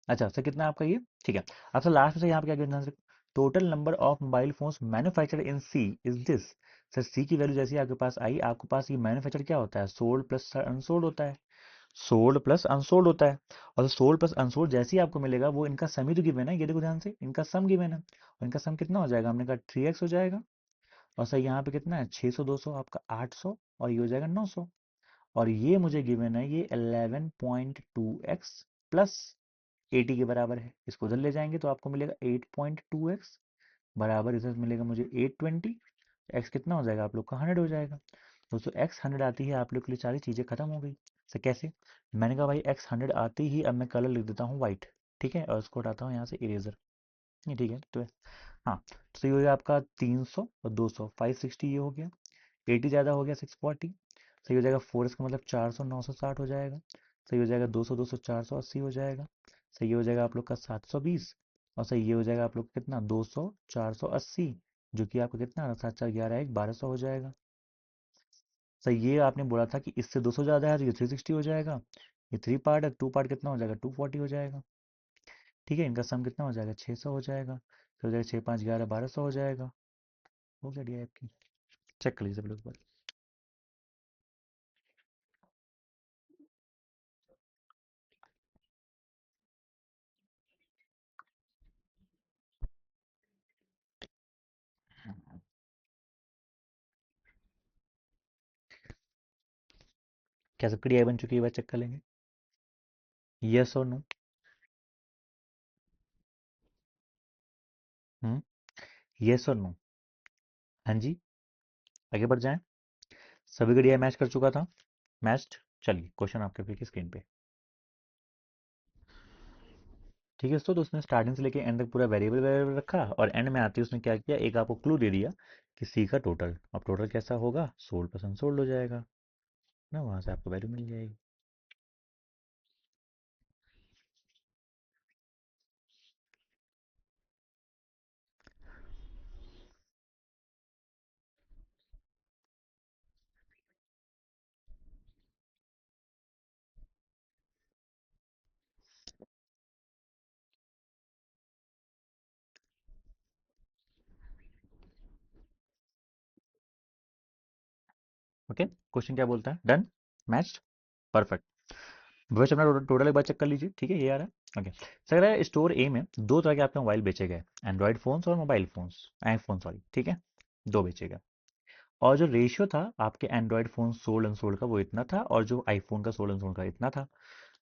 अच्छा सर कितना है आपका ये। ठीक है, अब सर लास्ट में से यहाँ पे क्या गिनना है, total number of mobile phones manufactured in C is this. Sir C की वैल्यू जैसी आपके पास आई, आपके पास ये मैन्युफैक्चर क्या होता है, सोल्ड प्लस अनसोल्ड होता है। सोल्ड प्लस अनसोल्ड होता है। और सोल्ड प्लस अनसोल्ड जैसे ही आपको मिलेगा वो इनका सम ही तो गिवन है, ये देखो ध्यान से, इनका सम गिवन है, और इनका सम कितना हो जाएगा, हमने कहा 3x हो जाएगा। और सर यहाँ पे कितना है, 600 200 आपका 800, और ये हो जाएगा 900। और ये मुझे गिवन है, ये 11.2x प्लस 80 के बराबर है। इसको उधर ले जाएंगे तो आपको मिलेगा 8.2x बराबर, इधर मिलेगा मुझे 820। एक्स कितना हो जाएगा आप लोग का, 100 हो जाएगा। दोस्तों एक्स 100 आती है आप लोग के लिए, सारी चीज़ें खत्म हो गई। सर कैसे, मैंने कहा भाई एक्स 100 आते ही अब मैं कलर लिख देता हूँ वाइट, ठीक है, और उसको हटाता हूँ यहाँ से इरेजर। ये ठीक है, तो हाँ, तो ये हो गया आपका 300 और 200, 560 ये हो गया। 80 ज़्यादा हो गया, 640। सही हो जाएगा, 4 इसका मतलब 400 960 हो जाएगा। सही हो जाएगा, 200 200 480 हो जाएगा। सही हो जाएगा आप लोग का 720। और सही ये हो जाएगा आप लोग का कितना, 200 480, जो कि आपका कितना, 7 4 11 1 1200 हो जाएगा। सही ये आपने बोला था कि इससे 200 ज़्यादा है तो ये 360 हो जाएगा। ये 3 पार्ट है, 2 पार्ट कितना हो जाएगा, 240 हो जाएगा। ठीक है, इनका सम कितना हो जाएगा, 600 हो जाएगा। तो हो जाएगा 6 5 11 1200 हो जाएगा। हो गया डी आपकी, चेक कर लीजिए सब लोग एक बार। क्या सबकी डी बन चुकी है, बार चेक कर लेंगे, यस और नो। हम्म, यस और नो। हाँ जी, आगे बढ़ जाएं। सभी का डी मैच कर चुका था, मैच्ड। चलिए क्वेश्चन आपके फिर की स्क्रीन पे। ठीक है दोस्तों, तो उसने स्टार्टिंग से लेके एंड तक पूरा वेरिएबल वेरिएबल रखा, और एंड में आते ही उसने क्या किया, एक आपको क्लू दे दिया कि सी का टोटल। अब टोटल कैसा होगा, सोल्ड प्लस अनसोल्ड हो जाएगा ना, वहां से आपको वैल्यू मिल जाएगी। ओके, क्वेश्चन क्या बोलता है, डन, मैच्ड, परफेक्ट। भविष्य अपना टोटल एक बार चेक कर लीजिए, ठीक है, ये आ रहा है। ओके, सर रहा है स्टोर ए में दो तरह के आपके मोबाइल बेचे गए, एंड्रॉइड फोन्स और मोबाइल फोन्स, आईफोन सॉरी, ठीक है, दो बेचे गए। और जो रेशियो था आपके एंड्रॉइड फोन सोल्ड अनसोल्ड का वो इतना था, और जो आईफोन का सोल्ड अनसोल्ड का इतना था।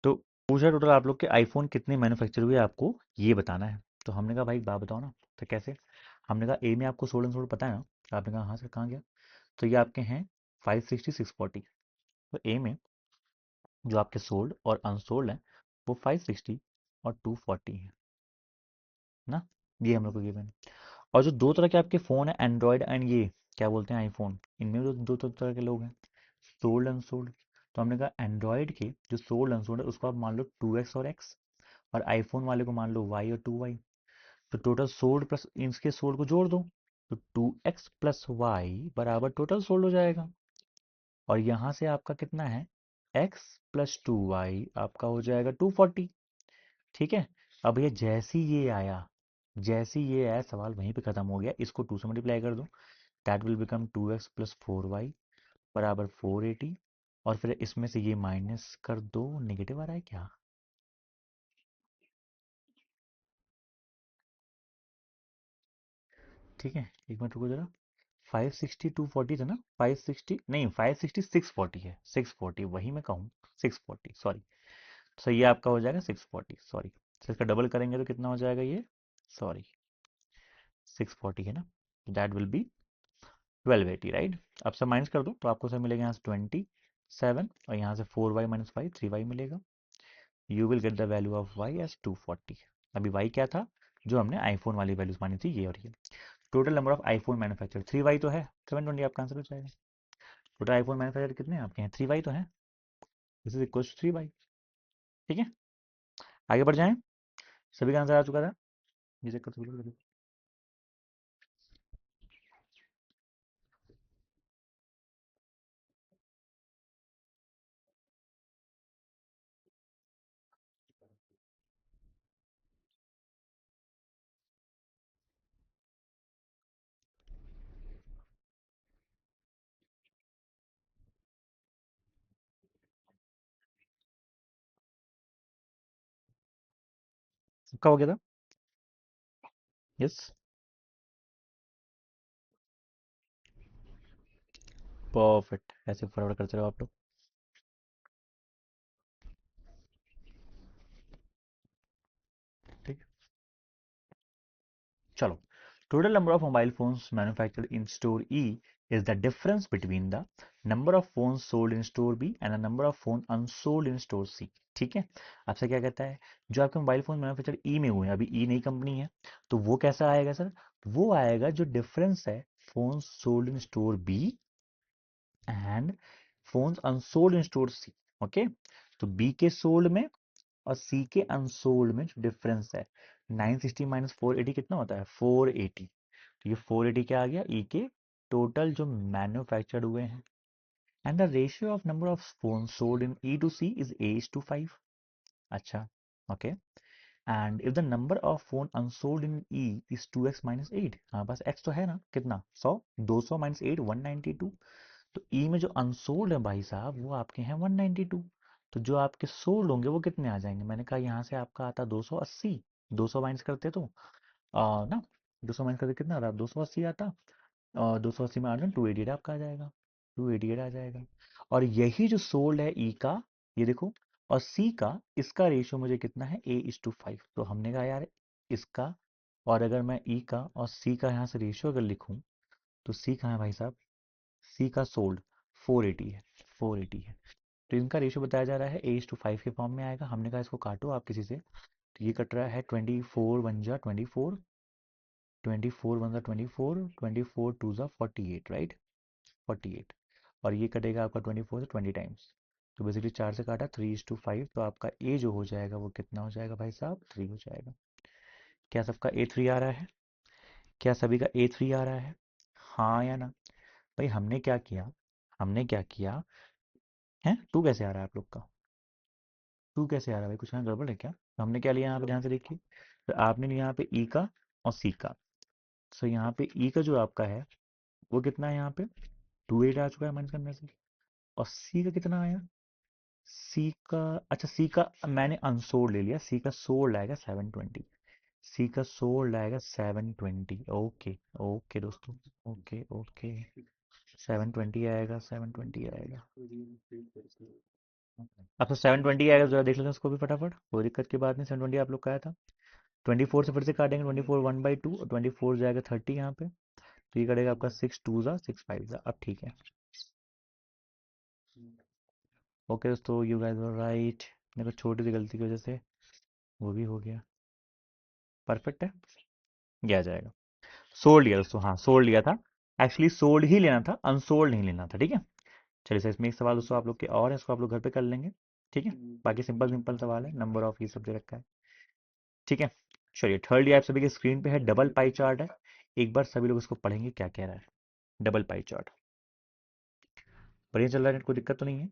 तो पूछा टोटल आप लोग के आईफोन कितने मैन्युफैक्चर हुए आपको ये बताना है। तो हमने कहा भाई एक बात बताओ ना, तो कैसे, हमने कहा ए में आपको सोल्ड एंड सोल्ड पता है ना, तो आपने कहा हाँ सर कहाँ गया, तो ये आपके हैं 560 640। तो ए में जो आपके सोल्ड और अनसोल्ड है वो 560 और 240 है ना, ये हम लोग को गिवन है। और जो दो तरह के आपके फ़ोन है एंड्रॉयड एंड ये क्या बोलते हैं आईफोन, इनमें भी दो तरह के लोग हैं, सोल्ड अनसोल्ड। तो हमने कहा एंड्रॉयड के जो सोल्ड अनसोल्ड है उसको आप मान लो 2x और x, और आईफोन वाले को मान लो y और 2y। तो टोटल सोल्ड प्लस इसके सोल्ड को जोड़ दो, तो 2x प्लस वाई बराबर टोटल सोल्ड हो जाएगा। और यहाँ से आपका कितना है, x प्लस 2y आपका हो जाएगा 240। ठीक है, अब ये जैसी ये आया, जैसी ये आया सवाल वहीं पे खत्म हो गया, इसको 2 से मल्टीप्लाई कर दो, that will become 2x plus 4y बराबर 480। और फिर इसमें से ये माइनस कर दो, नेगेटिव आ रहा है क्या, ठीक है, एक मिनट रुको जरा। 560 240 था ना, 560 नहीं, 560 640 है, 640 वही मैं कहूँ, 640 सॉरी। तो ये आपका हो जाएगा 640 सॉरी, तो इसका डबल करेंगे तो कितना हो जाएगा ये, सॉरी 640 है ना, दैट विल बी 1280 राइट। अब सब माइनस कर दो तो आपको सब मिलेगा यहाँ से 27, और यहाँ से 4y माइनस वाई 3y मिलेगा। You will get the value of y as 240। अभी y क्या था, जो हमने आईफोन वाली वैल्यूज मानी थी, ये और ये। Total number of iPhone manufacture 3y तो है, 720 आपका आंसर हो जाएगा। टोटल आईफोन मैन्युफैक्चर कितने हैं आपके हैं, 3y तो है, this is equal to 3y। ठीक है, आगे बढ़ जाएं, सभी का आंसर आ चुका था, ये चेक कर सकते हो। कब हो गया था? यस, परफेक्ट, ऐसे फॉरवर्ड करते रहो आप लोग। ठीक, चलो। Total number of mobile phones manufactured in store E is the difference between the number of phones sold in store B and the number of phones unsold in store C। ठीक है, आपसे क्या कहता है, जो आपके मोबाइल फोन मैन्युफैक्चर ई में हुए हैं, अभी ई नई कंपनी है, तो वो कैसा आएगा सर? वो आएगा जो डिफरेंस है phone sold in store B and phone unsold in store C. Okay, तो बी के सोल्ड में और सी के अनसोल्ड में जो डिफरेंस है, 960 माइनस 480 कितना होता है? 480। तो ये 480 क्या आ गया? ई के टोटल जो मैन्युफैक्चर्ड हुए हैं। And the ratio of number of phone sold in E to C is A is to 5। अच्छा, okay. And if the number of phone unsold in E is 2x minus 8, हाँ बस x तो है ना, कितना? 100, 200 minus 8 192। तो ई में जो अनसोल्ड है भाई साहब वो आपके हैं 192। तो जो आपके सोल्ड होंगे वो कितने आ जाएंगे? मैंने कहा यहाँ से आपका आता 280, 200 माइनस करते तो ना, 200 माइनस करके कितना आता? 280 आता। और 280 में 8 288 आपका आ जाएगा, 288 आ जाएगा। और यही जो सोल्ड है ई का, ये देखो, और सी का, इसका रेशियो मुझे कितना है? ए इज टू 5। तो हमने कहा यार इसका, और अगर मैं ई का और सी का यहाँ से रेशियो अगर लिखूं, तो सी कहाँ है भाई साहब? सी का सोल्ड 480 है, 480 है। तो इनका रेशियो बताया जा रहा है ए इज टू 5 के फॉर्म में आएगा। हमने कहा इसको काटो आप किसी से, तो ये कट रहा है 24 वन जा 24, 24 वन जा 24, 24 टू जा 48, राइट? 48। और ये कटेगा आपका 24 से 20 टाइम्स। तो बेसिकली 4 से काटा 3:5, तो आपका ए जो हो जाएगा वो कितना हो जाएगा भाई साहब? 3 हो जाएगा। क्या सबका ए 3 आ रहा है? क्या सभी का ए 3 आ रहा है? हाँ या ना? भाई हमने क्या किया, हमने क्या किया है, टू कैसे आ रहा है आप लोग का? टू कैसे आ रहा है भाई? कुछ यहाँ गड़बड़ है क्या? तो हमने क्या लिया यहाँ पे, ध्यान से देखिए। तो आपने लिया यहाँ पे ई का और सी का। सो यहाँ पे ई का जो आपका है वो कितना है? यहाँ पे 28 आ चुका है माइनस करने से। और सी का कितना आया? सी का, अच्छा सी का मैंने अनसोल्ड ले लिया, सी का सोल्ड आएगा 720। सी का सोल्ड आएगा 720। ओके, ओके दोस्तों, ओके ओके। 720 आएगा, 720 आएगा। अब तो 720 आएगा, जरा देख लेते हैं उसको भी फटाफट, कोई दिक्कत की बात नहीं। 720 आप लोग का आया था। 24 से फिर से काटेंगे, 24 1/2 और 24 जाएगा 30 यहाँ पे। तो ये करेगा आपका 6 2 जा 6 5 जा। अब ठीक है, ओके दोस्तों, यू गाइस वर राइट। देखो छोटी सी गलती की वजह से वो भी हो गया। परफेक्ट है, ये आ जाएगा। सोल्ड लिया दोस्तों, हाँ सोल्ड लिया था। एक्चुअली सोल्ड ही लेना था, अनसोल्ड नहीं लेना था। ठीक है, चलिए सर, इसमें एक सवाल दोस्तों आप लोग के और है, इसको आप लोग घर पे कर लेंगे। ठीक है, बाकी सिंपल सिंपल सवाल है, नंबर ऑफ ये सब दे रखा है। ठीक है, चलिए थर्ड ये आप सभी के स्क्रीन पे है, डबल पाई चार्ट है। एक बार सभी लोग इसको पढ़ेंगे क्या कह रहा है। डबल पाई चार्ट बढ़िया चल रहा है, कोई दिक्कत तो नहीं है?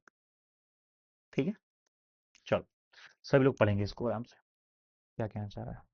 ठीक है, चलो सभी लोग पढ़ेंगे इसको आराम से, क्या कहना चाह रहा है।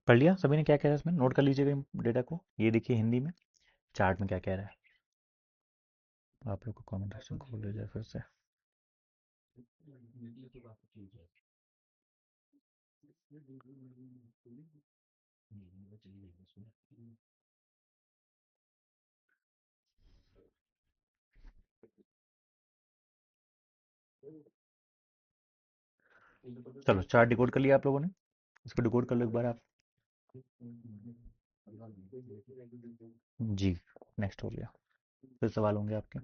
पढ़ लिया सभी ने क्या कह रहा है इसमें? नोट कर लीजिएगा डेटा को। ये देखिए हिंदी में चार्ट में क्या कह रहा है। आप लोग को कमेंट सेक्शन खोल लीजिए फिर से। चलो चार्ट डिकोड कर लिया आप लोगों ने, इसको डिकोड कर लो एक बार आप। जी, नेक्स्ट हो गया, फिर सवाल होंगे आपके।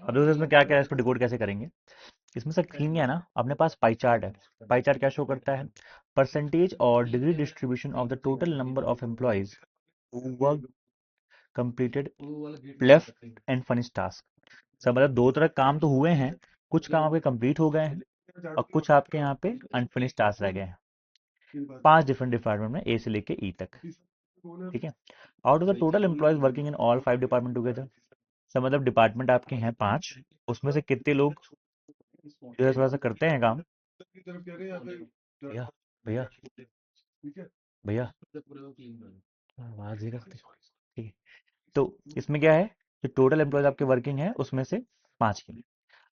अब देखो इसमें क्या क्या है, इसको डिकोड कैसे करेंगे। इसमें सर सीन क्या है ना, अपने पास पाई चार्ट है। पाई चार्ट क्या शो करता है, परसेंटेज और degree distribution of the total number of employees who work completed left and finish task. सब मतलब दो तरह काम तो हुए हैं, कुछ काम आपके कंप्लीट हो गए हैं और कुछ आपके यहाँ पे अनफिनिश टास्क रह गए हैं। 5 डिफरेंट डिपार्टमेंट में, ए से लेके ई तक। ठीक है, out of the total employees working in all 5 department together. सब मतलब डिपार्टमेंट आपके हैं 5, उसमें से कितने लोग जो है थोड़ा सा करते हैं काम। भैया, भैया, भैया, आवाज ही रखते। ठीक है, तो इसमें क्या है, जो टोटल एम्प्लॉयज आपके वर्किंग है उसमें से 5 की।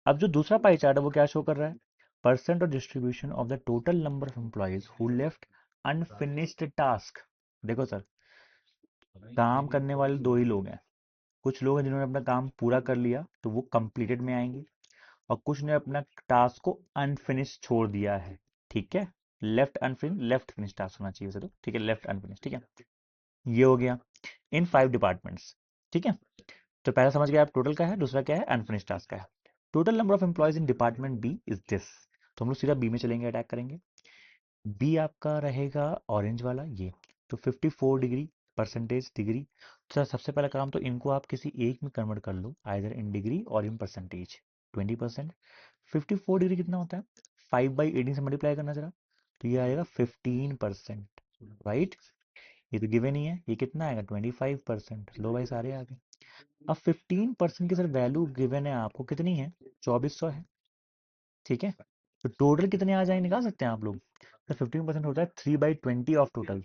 अब जो दूसरा पाई चार्ट है वो क्या शो कर रहा है, परसेंट और distribution of the total number of employees who left unfinished task. देखो सर, काम करने वाले दो ही लोग हैं। कुछ लोग हैं जिन्होंने अपना काम पूरा कर लिया तो वो कंप्लीटेड में आएंगे, और कुछ ने अपना टास्क को अनफिनिश छोड़ दिया है। ठीक है, लेफ्ट फिनिश टास्क होना चाहिए वैसे तो, ठीक है, लेफ्ट अनफिनिश। ठीक है, ये हो गया इन 5 डिपार्टमेंट्स। ठीक है, तो पहला समझ गया आप टोटल का है, दूसरा क्या है अनफिनिश टास्क का है। Total number of employees in department B is this. तो हम लोग सीधा बी में चलेंगे, अटैक करेंगे। बी आपका रहेगा ऑरेंज वाला ये, तो 54 डिग्री परसेंटेज डिग्री। तो सबसे पहला काम तो इनको आप किसी एक में कन्वर्ट कर लो, आइदर इन डिग्री और इन परसेंटेज। 20%। 54 डिग्री कितना होता है, 5/18 से मल्टीप्लाई करना जरा, तो ये आएगा 15%। राइट, ये तो गिवन ही है, ये कितना आएगा 25%। लो भाई सारे आ गए। अब 15% की सर वैल्यू गिवन है आपको कितनी है, 2400 है। ठीक है, तो टोटल कितने आ जाएंगे निकाल सकते हैं आप लोग। तो 15% होता है 3/20 ऑफ टोटल।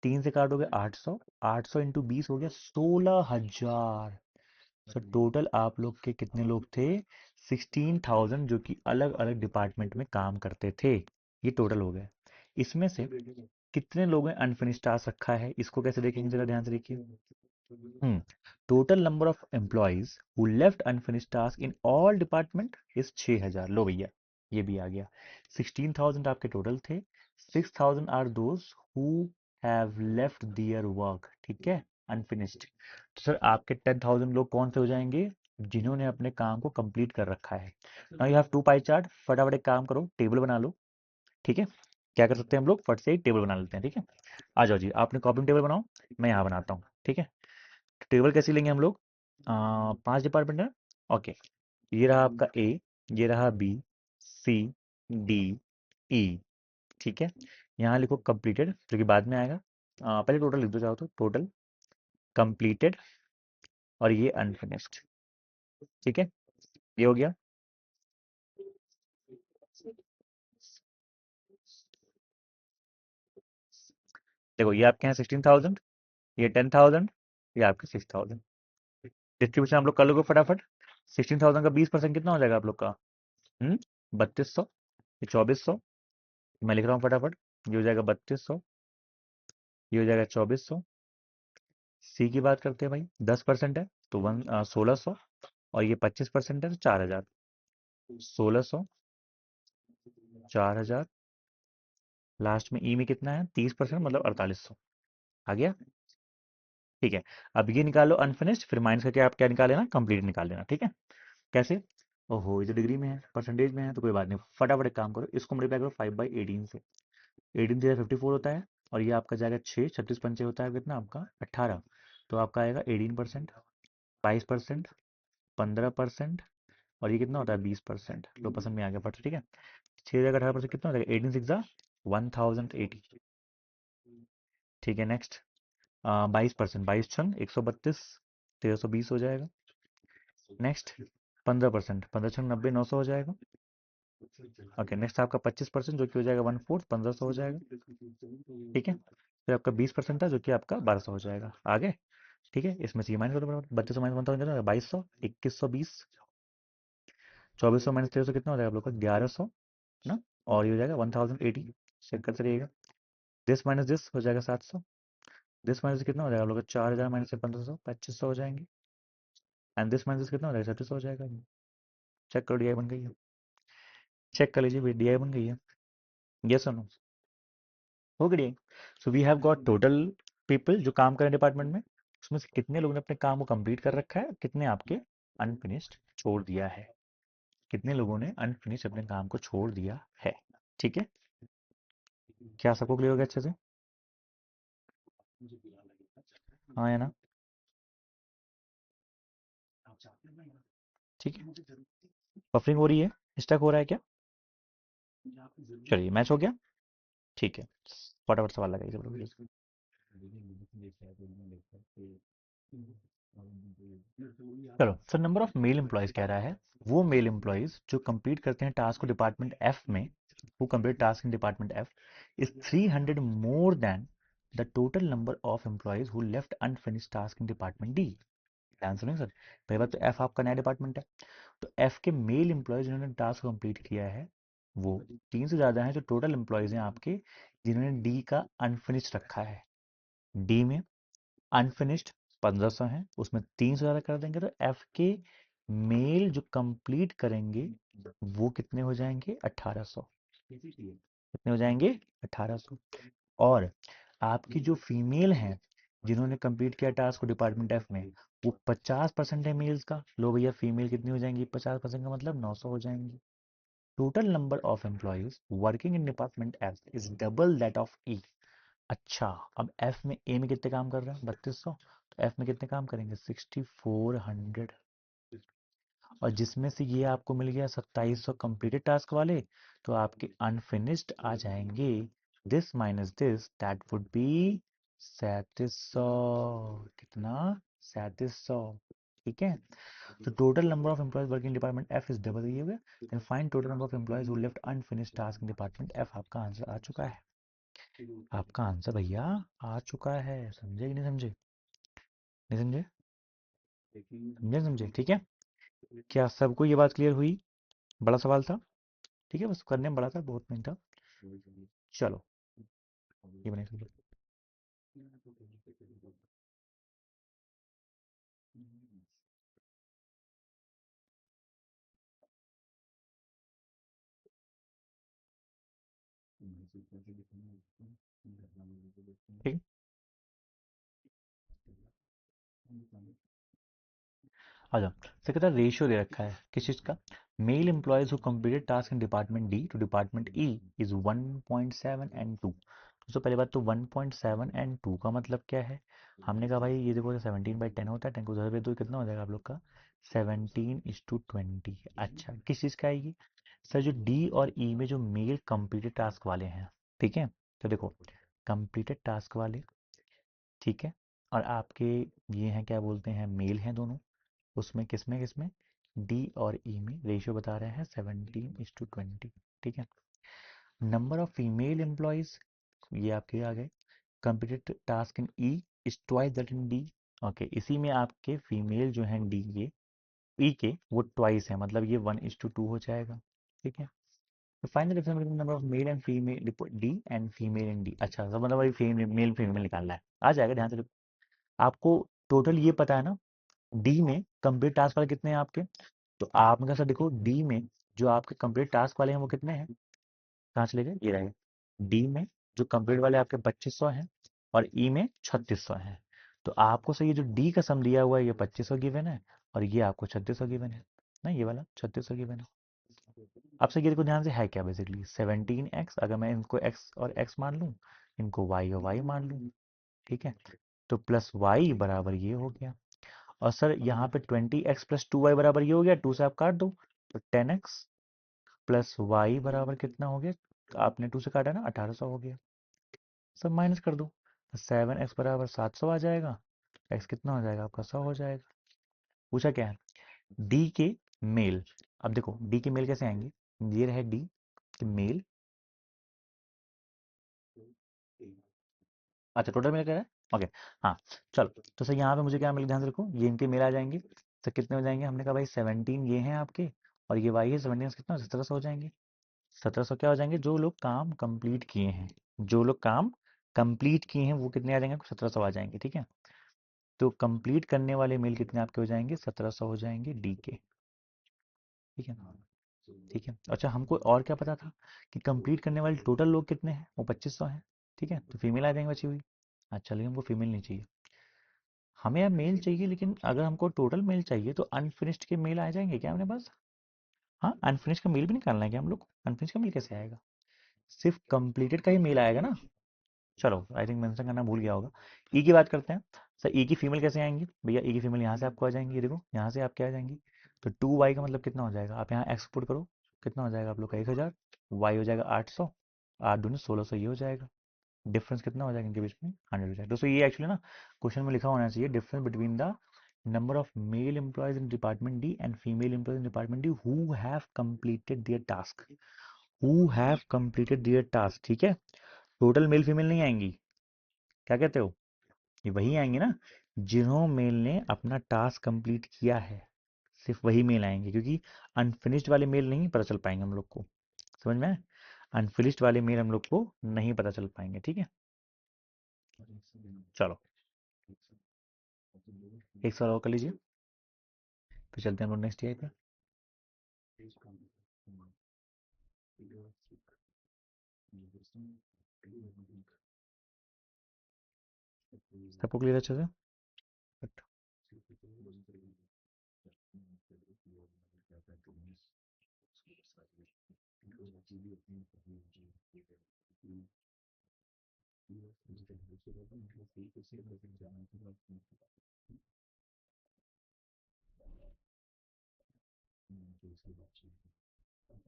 3 से काटोगे 800, 800 इंटू 20 हो गया 16,000। सो टोटल आप लोग के कितने लोग थे, 16,000, जो कि अलग अलग डिपार्टमेंट में काम करते थे। ये टोटल हो गया। इसमें से कितने लोगों ने अनफिनिश टास्क रखा है, इसको कैसे देखेंगे जरा ध्यान से देखिए। Total number of employees who left unfinished task in all department is 6,000। लो भैया, ये भी आ गया। 16,000 आपके टोटल थे, 6,000 are those who have left their work. ठीक है, अनफिनिश्ड। तो सर आपके 10,000 लोग कौन से हो जाएंगे, जिन्होंने अपने काम को कंप्लीट कर रखा है। Now you have to pie chart, फटाफट एक काम करो, टेबल बना लो। ठीक है, क्या कर सकते हैं हम लोग, फट से एक टेबल बना लेते हैं। ठीक है, आ जाओ जी, आपने कॉपी में टेबल बनाओ, मैं यहाँ बनाता हूँ। ठीक है, टेबल कैसे लेंगे हम लोग, 5 डिपार्टमेंट है। ओके, ये रहा आपका ए, ये रहा बी, सी, डी, ई। ठीक है, यहाँ लिखो कंप्लीटेड, जो कि बाद में आएगा। पहले टोटल लिख दो चाहो तो, टोटल, कंप्लीटेड, और ये अनफिनिश्ड। ठीक है, ये हो गया। देखो ये आपके यहाँ 16,000, ये 10,000, ये आपके 6,000। डिस्ट्रीब्यूशन आप लोग कर लोगे फटाफट। 16,000 का 20% कितना हो जाएगा आप लोग का, 3200। ये 2400, मैं लिख रहा हूँ फटाफट। ये हो जाएगा 3200, ये हो जाएगा 2400। सी की बात करते हैं भाई, 10% है तो 1600, और ये 25% है तो 4,000। 1600, 4,000, लास्ट में ई में कितना है 30%, मतलब 4,800। आ गया। ठीक है, अब ये निकालो अनफिनिश्ड, फिर माइनस करके आप क्या निकाल लेना, कंप्लीट निकाल लेना। ठीक है, कैसे? ओहो, ये तो डिग्री में है, परसेंटेज में है, तो कोई बात नहीं, फटाफट एक काम करो, इसको मल्टीप्लाई करो 5/18 से। 18 54 होता है, और ये आपका जाएगा 6, 36 पंचे होता है कितना आपका 18, तो आपका आएगा 18%, 22%, 15%, और ये कितना होता है 20%। लो पसंद में आ गया फट, ठीक है। 6 जगह 18% कितना हो जाएगा, 18 6 1080। ठीक है, नेक्स्ट 22%, 22 132, 1320 हो जाएगा। नेक्स्ट 15%, 15 6 90, 900 हो जाएगा। ओके, नेक्स्ट आपका 25% जो कि हो जाएगा 1/4, 1500 हो जाएगा। ठीक है, फिर आपका 20% था जो कि आपका 1200 हो जाएगा। आगे ठीक है, इसमें से ये माइनस करो बराबर, 3200 कितना 2200, 2120, 2400 -1300 कितना हो जाएगा आप लोग का 1100 ना, और ये हो जाएगा 1080। चेक करते रहिएगा, दिस माइनस दिस हो जाएगा 700, दिस माइनस कितना हो जाएगा आप लोग का 4000 माइनस 1500, 2500 हो जाएंगे, एंड दिस माइनस कितना हो जाएगा 3600 हो जाएगा। चेक करो, डीआई बन गई है, चेक कर लीजिए, डीआई बन गई है, यस और नो, हो गई DI. So we have got total people जो काम कर रहे हैं डिपार्टमेंट में, उसमें से कितने लोगों ने अपने काम को कंप्लीट कर रखा है, कितने आपके अनफिनिश्ड छोड़ दिया है, कितने लोगों ने अनफिनिश अपने काम को छोड़ दिया है। ठीक है, क्या सबको क्लियर हो गया अच्छे से? हाँ या ना? ठीक है, बफरिंग हो रही है, स्टक हो रहा है क्या? चलिए, मैच हो गया। ठीक है, फटाफट सवाल लगाइए सब लोग। चलो, sir number of male employees कह रहा है, वो मेल एम्प्लॉयज जो कंप्लीट करते हैं टास्क को डिपार्टमेंट एफ में, who complete task in department F is 300 more than the total number of employees who left unfinished task in department D। ध्यान सुनिए सर, पहली बात तो एफ आपका नया डिपार्टमेंट है, तो एफ के मेल एम्प्लॉयज जिन्होंने टास्क कंप्लीट किया है वो 3 से ज्यादा हैं जो टोटल एम्प्लॉयज हैं आपके जिन्होंने डी का अनफिनिश्ड रखा है। डी में अनफिनिश्ड 1500 हैं, उसमें 3 से ज्यादा कर देंगे तो एफ के मेल जो कंप्लीट करेंगे वो कितने हो जाएंगे 1800। कितने हो जाएंगे 1800। और आपकी जो फीमेल हैं जिन्होंने कंप्लीट किया टास्क को डिपार्टमेंट एफ में, वो 50% है मेल्स का। लो भैया, फीमेल कितनी हो जाएंगी 50% का मतलब 900 हो जाएंगी। Total number of employees working in department F is double that of E. अच्छा, अब एफ में ए में कितने काम कर रहे हैं 3200, तो एफ में कितने काम करेंगे 6400, और जिसमें से ये आपको मिल गया 2700 कंप्लीटेड टास्क वाले, तो आपके अनफिनिश्ड आ जाएंगे this minus this, that would be 3700। कितना 3700। ठीक है, तो total number of employees working department F is double, ये हो गया। Then find total number of employees who left unfinished task in department F. आपका आंसर आ चुका है, आपका आंसर भैया आ चुका है। समझे कि नहीं समझे? नहीं समझे? समझे समझे? ठीक है, क्या सबको ये बात क्लियर हुई? बड़ा सवाल था, ठीक है, बस करने में बड़ा था, बहुत नहीं था। चलो, ये बने समझो। ठीक, आ जाओ। सेक्रेटरी रेशियो दे रखा है किस चीज का, male employees who completed task in department D to department E is 1.7 and 2। तो पहली बात तो 1.7 एंड 2 का मतलब क्या है, हमने कहा भाई ये देखो 17/10 होता है, 10 को उधर पे तो कितना हो जाएगा आप लोग का 17:20। अच्छा, किस चीज़ का है ये? सर जो डी और ई में जो मेल कंप्लीटेड टास्क वाले हैं, ठीक है, तो देखो कंप्लीटेड टास्क वाले, ठीक है, और आपके ये हैं क्या बोलते हैं मेल हैं दोनों, उसमें किसमें किसमें डी और ई में रेशियो बता रहे हैं 17:20। ठीक है, नंबर ऑफ फीमेल एम्प्लॉयज ये आपके आ गए, completed task in E is twice that in D. Okay, इसी में आपके फीमेल जो हैं डी के ई के वो ट्वाइस है, मतलब ये 1:2 हो जाएगा। ठीक है, तो final difference between number of male and female D and female in D. अच्छा, तो मतलब वही मेल फीमेल निकालना है, आ जाएगा, ध्यान से देखो। आपको टोटल ये पता है ना, डी में कंप्लीट टास्क वाले कितने हैं आपके, तो आपने कहा सर देखो डी में जो आपके कंप्लीट टास्क वाले हैं वो कितने हैं, कहाँ चले गए, ये रहे। डी में जो कंप्लीट वाले आपके 2500 हैं और ई में 3600 हैं, तो आपको सही ये जो डी का सम दिया हुआ है ये 2500 गिवन है, और ये आपको 3600 गिवन है ना, ये वाला 3600 गिवन है। अब सर ये देखो ध्यान से है क्या, बेसिकली 17x, अगर मैं इनको x और x मान लूँ, इनको y और y मान लूँ, ठीक है, तो प्लस y बराबर ये हो गया। और सर यहाँ पे 20x प्लस 2y बराबर ये हो गया, 2 से आप काट दो, तो 10x प्लस y बराबर कितना हो गया, आपने 2 से काटा ना, 1800 हो गया। सब माइनस कर दो, तो 7x बराबर 700 आ जाएगा, x कितना हो जाएगा आपका 100 हो जाएगा। पूछा क्या है, डी के मेल। अब देखो डी के मेल कैसे आएंगे, ये रहे डी के मेल, अच्छा टोटल मेल क्या है, ओके, हाँ, चलो, तो सर यहाँ पे मुझे क्या मिल, ध्यान से रखो, ये इनके मेल आ जाएंगे, तो कितने हो जाएंगे, हमने कहा भाई 17 ये हैं आपके, और ये वाई है 17, कितना 1700 हो जाएंगे। 1700 क्या हो जाएंगे, जो लोग काम कंप्लीट किए हैं, जो लोग काम कंप्लीट किए हैं वो कितने आ जाएंगे, 1700 आ जाएंगे, ठीक है। तो कंप्लीट करने वाले मेल कितने आपके हो जाएंगे, 1700 हो जाएंगे डी के, ठीक है। ठीक है, अच्छा हमको और क्या पता था कि कंप्लीट करने वाले टोटल लोग कितने हैं, वो 2500 हैं, ठीक है, तो फीमेल आ जाएंगे बची हुई। अच्छा लेकिन हमको फीमेल नहीं चाहिए, हमें अब मेल चाहिए, लेकिन अगर हमको टोटल मेल चाहिए तो अनफिनिश्ड के मेल आ जाएंगे क्या अपने पास। हाँ, अनफिनिश्ड का मेल भी निकालना है क्या हम लोग, अनफिनिश्ड का मेल कैसे आएगा, सिर्फ कंप्लीटेड का ही मेल आएगा ना। चलो आई थिंक मेंशन करना भूल गया होगा। ई की बात करते हैं, सर ई की फीमेल कैसे आएंगी भैया, ई की फीमेल यहाँ से आपको आ जाएंगी, ये देखो यहाँ से आपके आ जाएंगी, तो 2y का मतलब कितना हो जाएगा, आप यहाँ एक्सपोर्ट करो, कितना हो जाएगा आप लोग का 1000, y हो जाएगा 800, 8 दूनी 1600, ये हो जाएगा, डिफरेंस कितना हो जाएगा इनके बीच में, 100 हो जाएगा। दोस्तों ये एक्चुअली ना क्वेश्चन में लिखा होना चाहिए, difference between the number of male employees in department D and female employees in department D who have completed there task, who have completed there task, ठीक है। टोटल मेल फीमेल नहीं आएंगी, क्या कहते हो, ये वही आएंगे ना जिन्हों मेल ने अपना टास्क कंप्लीट किया है, सिर्फ वही मेल आएंगे, क्योंकि अनफिनिश्ड वाले मेल नहीं पता चल पाएंगे हम लोग को, समझ में आया? अनफिनिश्ड वाले मेल हम लोग को नहीं पता चल पाएंगे, ठीक है। चलो एक सवाल और कर लीजिए, फिर चलते हैं हम लोग नेक्स्ट ईयर पे। सबको क्लियर अच्छे से।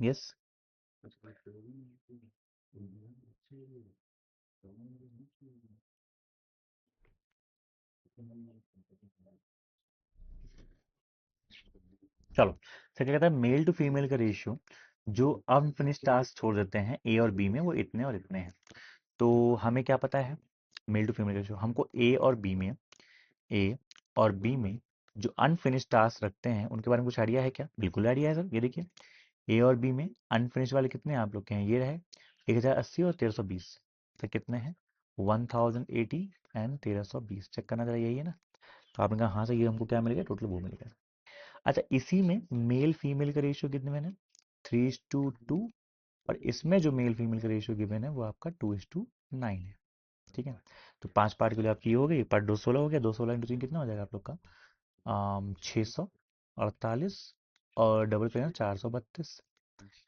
यस, चलो सर क्या कहता है, मेल टू फीमेल का रेशियो जो अनफिनिश्ड टास्क छोड़ देते हैं ए और बी में, वो इतने और इतने हैं। तो हमें क्या पता है, मेल टू फीमेल रेशियो हमको ए और बी में, ए और बी में जो अनफिनिश्ड टास्क रखते हैं उनके बारे में कुछ आइडिया है क्या, बिल्कुल आइडिया है सर, ये देखिए ए और बी में अनफिनिश वाले कितने हैं आप लोग के हैं, ये रहे 1080 और 1320, तो कितने हैं 1080 एंड 1320, चेक करना जरा, यही है ना। तो आपने कहा हाँ सर, ये हमको क्या मिल गया, टोटल वो मिल गया। अच्छा इसी में मेल फीमेल का रेशियो कितने में है, 3:2, और इसमें जो मेल फीमेल का रेशियो गिवन है वो आपका 2:9 है, ठीक है। तो 5 पार्ट के लिए आपकी ये हो गई, पार्ट 216 हो गया, 216 × 3 कितना हो जाएगा आप लोग का, 648, और डबल पे 432,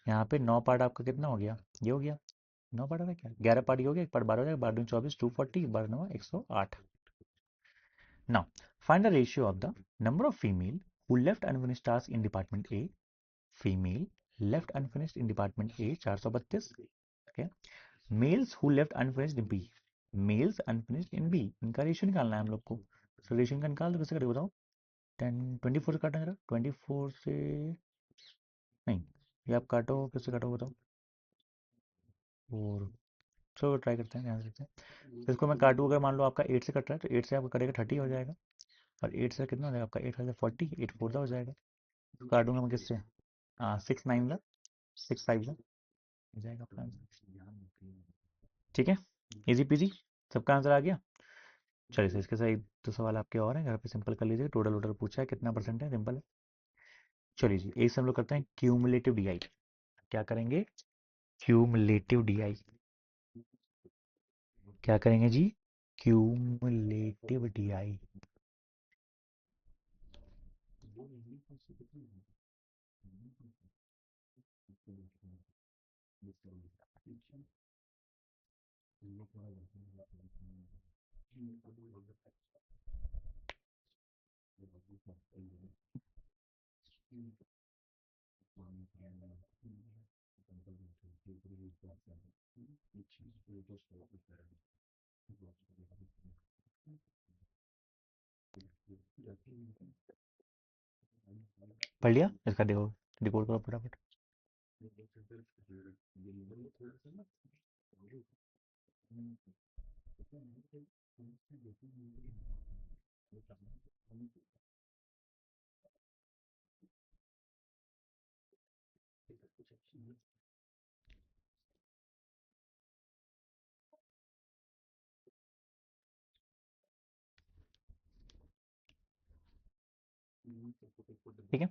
यहाँ पे 9 पार्ट आपका कितना हो गया, ये हो गया 9 पार्ट है क्या, 11 पार्ट ये हो गया, एक पार्ट 12 हो जाएगा, 12×24 240, 12×9 108। Now find the ratio of the number of female who left unfinished task in department A, female left unfinished in department A 432, okay, males who left unfinished in B, males unfinished in B, इनका ratio निकालना है हम लोग को। So ratio का निकाल दो, कैसे करें बताओ, 24 से काटना जरा, 24 से नहीं, ये आप काटो, किससे काटो बताओ, और चलो ट्राई करते हैं, ध्यान से देखते हैं। तो इसको मैं काटूँ, अगर मान लो आपका 8 से कट रहा है तो 8 से आपका कटेगा 30 हो जाएगा, और 8 से कितना हो जाएगा आपका, 8 40, 8 4 हो जाएगा। तो काटूंगा मैं किससे, हाँ 6 9 ज़ा 6 5 ज़ा हो जाएगा आपका आंसर, ठीक है, इजी पीजी, सबका आंसर आ गया। चलिए सर इसके साथ एक दो सवाल आपके और हैं, घर पे सिंपल कर लीजिए, टोटल वोटल पूछा है कितना परसेंट है, सिंपल है। चलिए जी एक से हम लोग करते हैं क्यूमुलेटिव डीआई, क्या करेंगे, क्यूमुलेटिव डीआई क्या करेंगे जी, क्यूमुलेटिव DI। पढ़ लिया इसका, देखो डिकोड करो फटाफट। ठीक है,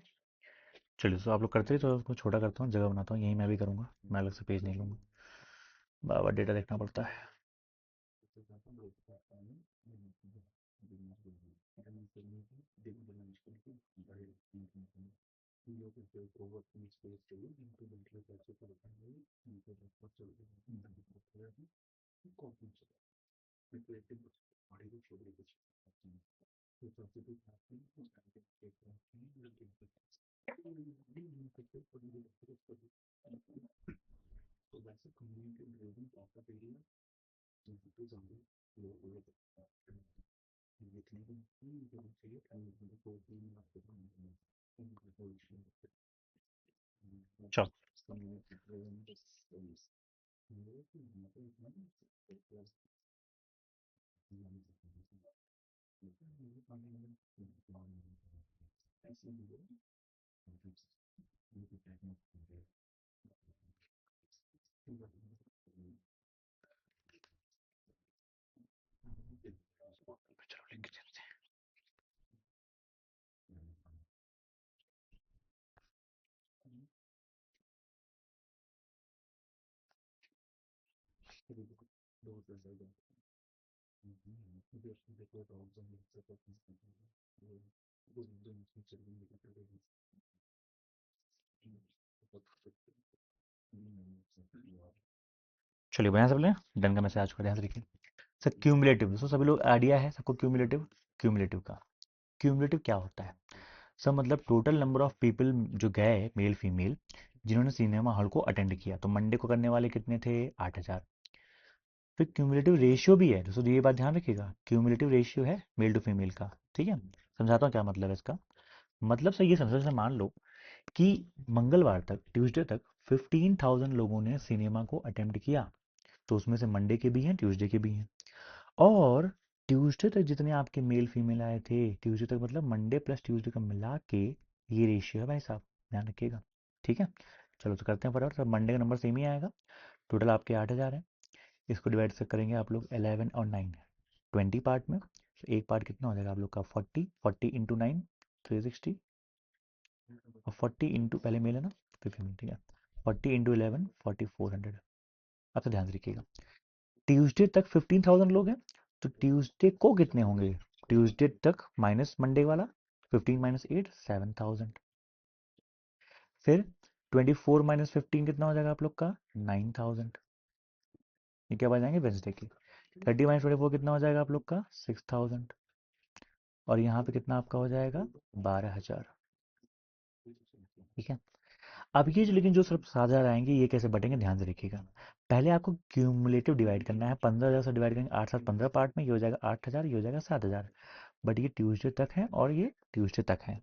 चलिए तो आप लोग करते रहिए, तो उसको छोटा करता हूँ, जगह बनाता हूँ, यही मैं भी करूँगा, मैं अलग से पेज नहीं लूँगा, बार बार डेटा देखना पड़ता है। चलो चलो लिख के देते हैं। चलिए बढ़िया, सब लोग डन का मैसेज आज को ध्यान से लिखिए। सर क्यूमुलेटिव, दोस्तों सभी लोग आइडिया है सबको क्यूमुलेटिव, क्यूमुलेटिव का क्यूमुलेटिव क्या होता है? सर मतलब टोटल नंबर ऑफ पीपल जो गए मेल फीमेल जिन्होंने सिनेमा हॉल को अटेंड किया, तो मंडे को करने वाले कितने थे? 8,000। फिर क्यूमुलेटिव रेशियो भी है दोस्तों, ये बात ध्यान रखिएगा, क्यूमुलेटिव रेशियो है मेल टू फीमेल का। ठीक है, समझाता हूँ क्या मतलब है इसका। मतलब सर ये समझो, जैसे मान लो कि मंगलवार तक, ट्यूसडे तक 15,000 लोगों ने सिनेमा को अटेम्प्ट किया, तो उसमें से मंडे के भी हैं, ट्यूसडे के भी हैं। और ट्यूसडे तक जितने आपके मेल फीमेल आए थे, ट्यूसडे तक मतलब मंडे प्लस ट्यूसडे का मिला के ये रेशियो है भाई साहब, ध्यान रखिएगा। ठीक है, चलो तो करते हैं फटाफट। सब मंडे का नंबर सेम ही आएगा, टोटल आपके 8,000 है। इसको डिवाइड से करेंगे आप लोग 11 और 9, 20 पार्ट में, तो एक पार्ट कितना हो जाएगा आप लोग का? 40, 40 इंटू 9 360, और 40 इंटू, पहले मेल है ना फिर फीमेल, ठीक है, 40 इंटू 11 4400। अब तो ध्यान से रखिएगा, ट्यूसडे तक 15,000 लोग हैं, तो ट्यूसडे को कितने होंगे? ट्यूसडे तक माइनस मंडे वाला, 15 माइनस 8 7,000। फिर 24 माइनस 15 कितना हो जाएगा आप लोग का? 9,000। ये क्या बच जाएंगे वेंसडे के। 30 माइनस 24 कितना हो जाएगा आप लोग का? 6,000। और यहाँ पे कितना आपका हो जाएगा? 12,000। ठीक है, अब ये जो, लेकिन जो सिर्फ 7,000 आएंगे ये कैसे बटेंगे ध्यान से रखिएगा। पहले आपको क्यूमुलेटिव डिवाइड करना है, 15,000 से डिवाइड करेंगे 8 7 15 पार्ट में, ये हो जाएगा 8,000, ये हो जाएगा 7,000। बट ये ट्यूसडे तक है और ये ट्यूसडे तक है,